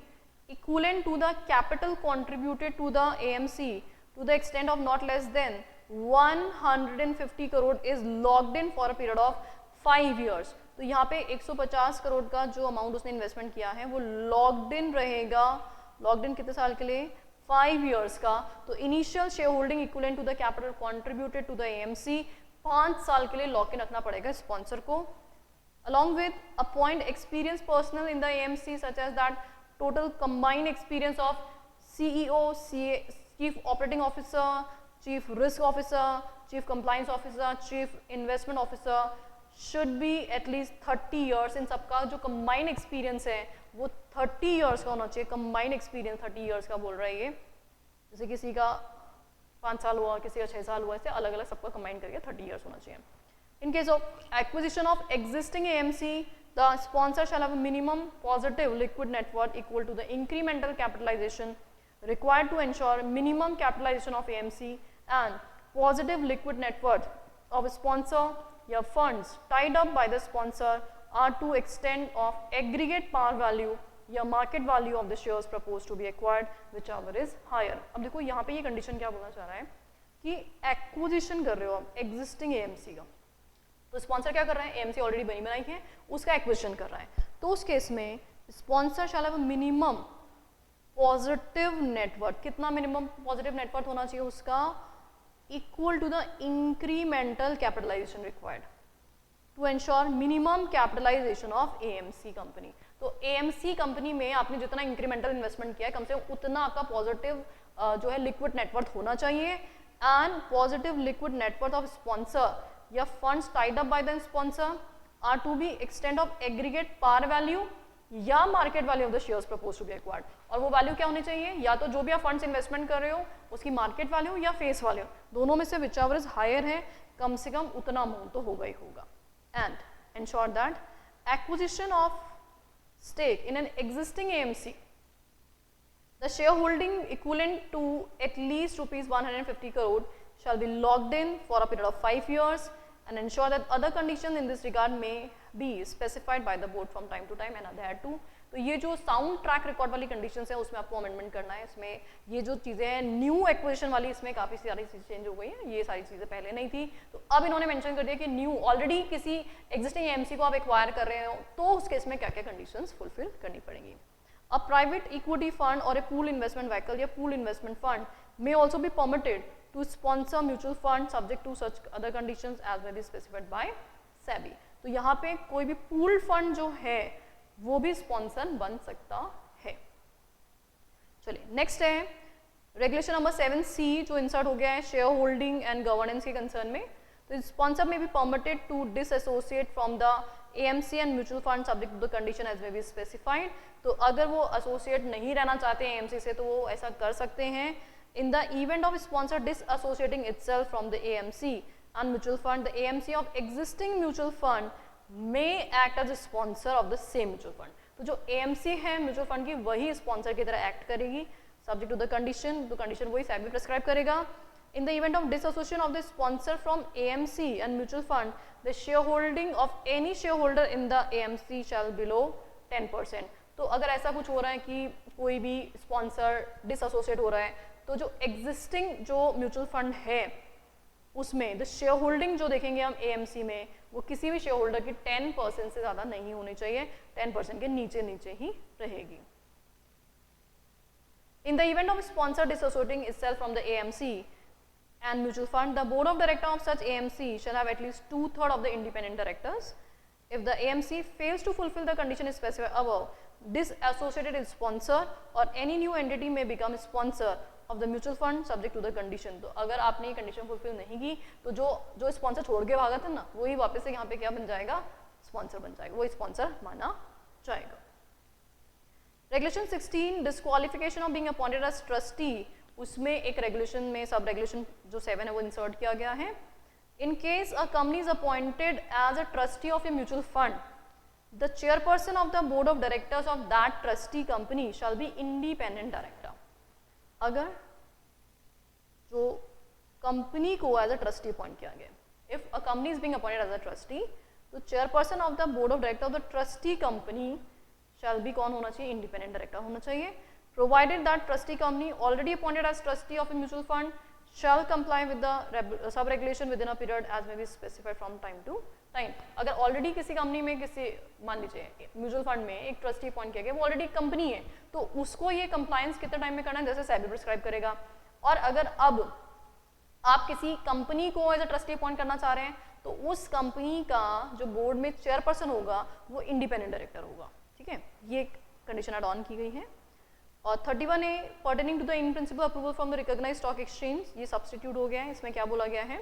equivalent to the capital contributed to the AMC to the extent of not less than 150 crore is locked in for a period of 5 years। तो यहाँ पे 150 करोड़ का जो अमाउंट उसने इन्वेस्टमेंट किया है वो locked in रहेगा। लॉक्ड इन कितने साल के लिए, 5 years का। तो initial share holding equivalent to the capital contributed to the AMC 5 साल के लिए लॉक इन रखना पड़ेगा स्पॉन्सर को। along with appoint experienced personnel in the AMC such as that total combined experience of CEO, Chief Operating Officer, Chief Risk Officer, Chief Compliance Officer, Chief Investment Officer should be at least 30 years। इन सबका जो combined experience है वो 30 years का होना चाहिए। combined experience 30 years का बोल रहा है ये, जैसे किसी का 5 साल हुआ, किसी का 6 साल हुआ, ऐसे अलग अलग सबका combine करके 30 years होना चाहिए। In case of acquisition of existing AMC, the sponsor shall have a minimum positive liquid net worth equal to the incremental capitalization required to ensure minimum capitalization of AMC, and positive liquid net worth of a sponsor या funds tied up by the sponsor are to extent of aggregate par value या market value of the shares proposed to be acquired, whichever is higher। अब देखो यहाँ पे ये condition क्या बोलना चाह रहा है कि एक्विजिशन कर रहे हो आप एग्जिस्टिंग AMC का, तो स्पॉन्सर क्या कर रहा है, एएमसी ऑलरेडी बनी बनाई है, उसका एक्विजिशन कर रहा है। तो उस केस में sponsor shall have minimum positive net worth, कितना मिनिमम पॉजिटिव नेटवर्थ होना चाहिए उसका, equal to the incremental capitalisation required to ensure minimum capitalisation of AMC company. तो एएमसी कंपनी में आपने जितना इंक्रीमेंटल इन्वेस्टमेंट किया है कम से कम उतना आपका पॉजिटिव जो है लिक्विड नेटवर्थ होना चाहिए, and positive liquid net worth of sponsor या funds tied up by the sponsor are to be extend of aggregate par value या market value of the shares propose to be acquired. और वो value क्या होनी चाहिए, या तो जो भी आप फंड्स इन्वेस्टमेंट कर रहे हो उसकी मार्केट वैल्यू या फेस वैल्यू, दोनों में से विचएवर इज हायर है, कम से कम उतना अमाउंट तो होगा ही होगा। And ensure that acquisition of stake in an existing AMC, the shareholding equivalent to at least rupees 150 crore shall be locked in for a period of 5 years and ensure that other conditions in this regard may be specified by the board from time to time and adhered to। तो ये जो sound track record वाली conditions है उसमें आपको amendment करना है। इसमें ये जो चीज़ें हैं न्यू एक्विजिशन वाली, इसमें काफ़ी सारी चीज़ें चेंज हो गई हैं, ये सारी चीज़ें पहले नहीं थी, तो अब इन्होंने मेंशन कर दिया कि न्यू ऑलरेडी किसी एग्जिस्टिंग एएमसी को आप एक्वायर कर रहे हो तो उस केस में क्या क्या कंडीशंस फुलफिल करनी पड़ेंगी। अ प्राइवेट इक्विटी फंड और ए पूल इन्वेस्टमेंट व्हीकल या pool investment fund may also be permitted to sponsor mutual fund subject to such other conditions as may be specified by SEBI. तो यहाँ पे कोई भी pool fund जो है वो भी स्पॉन्सर बन सकता है। चलिए नेक्स्ट है रेगुलेशन नंबर 7C जो इंसर्ट हो गया है शेयर होल्डिंग एंड गवर्नेंस के कंसर्न में। तो sponsor may be permitted to disassociate from the AMC and mutual fund subject to the condition as may be specified. तो अगर वो एसोसिएट नहीं रहना चाहते हैं AMC से तो वो ऐसा कर सकते हैं। In the event of sponsor disassociating itself from the AMC and mutual fund, the AMC of existing mutual fund may act as a sponsor of the same mutual fund। तो जो AMC है म्यूचुअल फंड की वही sponsor की तरह act करेगी subject to the condition, तो condition वही सेबी प्रेस्क्राइब करेगा। In the event of disassociation of the sponsor from AMC and mutual fund, the share holding of any share holder in the AMC shall below 10%। तो अगर ऐसा कुछ हो रहा है कि कोई भी स्पॉन्सर डिसएसोसिएट हो रहा है तो जो एग्जिस्टिंग जो म्यूचुअल फंड है उसमें द शेयर होल्डिंग जो देखेंगे हम AMC में वो किसी भी शेयर होल्डर की 10% से ज़्यादा नहीं होनी चाहिए, 10% के नीचे नीचे ही रहेगी। इन the event of sponsor dissociating itself from the AMC and mutual fund, the board of directors of such AMC shall have at least 2/3 of the independent directors. If the AMC fails to fulfill the condition specified above, disassociated sponsor or any new entity may become sponsor of the mutual fund subject to the condition। तो अगर आपने ये condition fulfil नहीं की तो जो sponsor छोड़ के भागा था ना वही वापस से यहाँ पे क्या बन जाएगा, स्पॉन्सर बन जाएगा, वो स्पॉन्सर माना जाएगा। Regulation 16 disqualification of being appointed as trustee, उसमें एक रेगुलेशन में सब रेगुलेशन जो 7 है वो इंसर्ट किया गया है। In case a company is appointed as a trustee of a mutual fund, the chairperson of the board of directors of that trustee company shall be independent director. अगर जो company को as a trustee appoint किया गया, if a company is being appointed as a trustee, तो chairperson of the board of director of the trustee company shall be कौन होना चाहिए, independent director होना चाहिए। Provided that trustee company already appointed as trustee of a mutual fund shall comply with the sub regulation within a period as may be specified from time to time। अगर already किसी company में किसी मान लीजिए mutual fund में एक trustee appoint किया गया, वो ऑलरेडी कंपनी है तो उसको ये कंप्लायंस कितने टाइम में करना है जैसे सेबी प्रिस्क्राइब करेगा। और अगर अब आप किसी कंपनी को एज अ ट्रस्टी अपॉइंट करना चाह रहे हैं तो उस कंपनी का जो बोर्ड में चेयरपर्सन होगा वो इंडिपेंडेंट डायरेक्टर होगा। ठीक है, ये कंडीशन एड ऑन की गई है। और 31A pertaining to the in principle approval from the recognised stock exchange, ये सब्स्टिट्यूट हो गया है। इसमें क्या बोला गया है,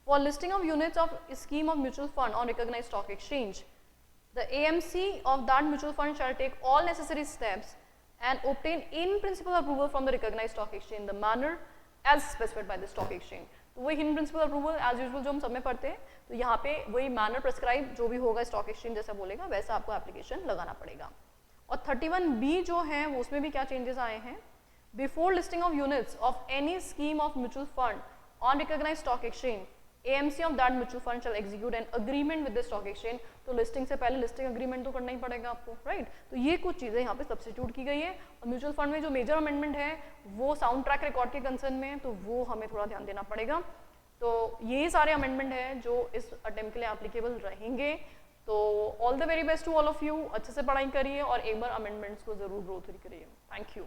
for listing of units of scheme of mutual fund on recognised stock exchange, the AMC of that mutual fund shall take all necessary steps and obtain in principle approval from the recognised stock exchange the manner as specified by the stock exchange. तो वही इन principle approval as usual जो हम सब में पढ़ते हैं, तो यहाँ पे वही मैनर प्रिस्क्राइब जो भी होगा स्टॉक एक्सचेंज जैसा बोलेगा वैसा आपको एप्लीकेशन लगाना पड़ेगा। और 31B जो है वो उसमें भी क्या चेंजेस आए हैं, before listing of units of any scheme of mutual fund on recognised stock exchange, AMC of that mutual fund shall execute an agreement with the stock exchange. तो लिस्टिंग से पहले लिस्टिंग अग्रीमेंट तो करना ही पड़ेगा आपको, right. तो ये कुछ चीज़ें यहाँ पे सब्स्टिट्यूट की गई है। और म्यूचुअल फंड में जो मेजर अमेंडमेंट है वो साउंड ट्रैक रिकॉर्ड के कंसर्न में है, तो वो हमें थोड़ा ध्यान देना पड़ेगा। तो ये सारे अमेंडमेंट हैं जो इस अटेम्प्ट के लिए एप्लीकेबल रहेंगे। तो all the very best to all of you, अच्छे से पढ़ाई करिए और एक बार अमेंडमेंट्स को जरूर ग्रो थ्रू करिए। Thank you.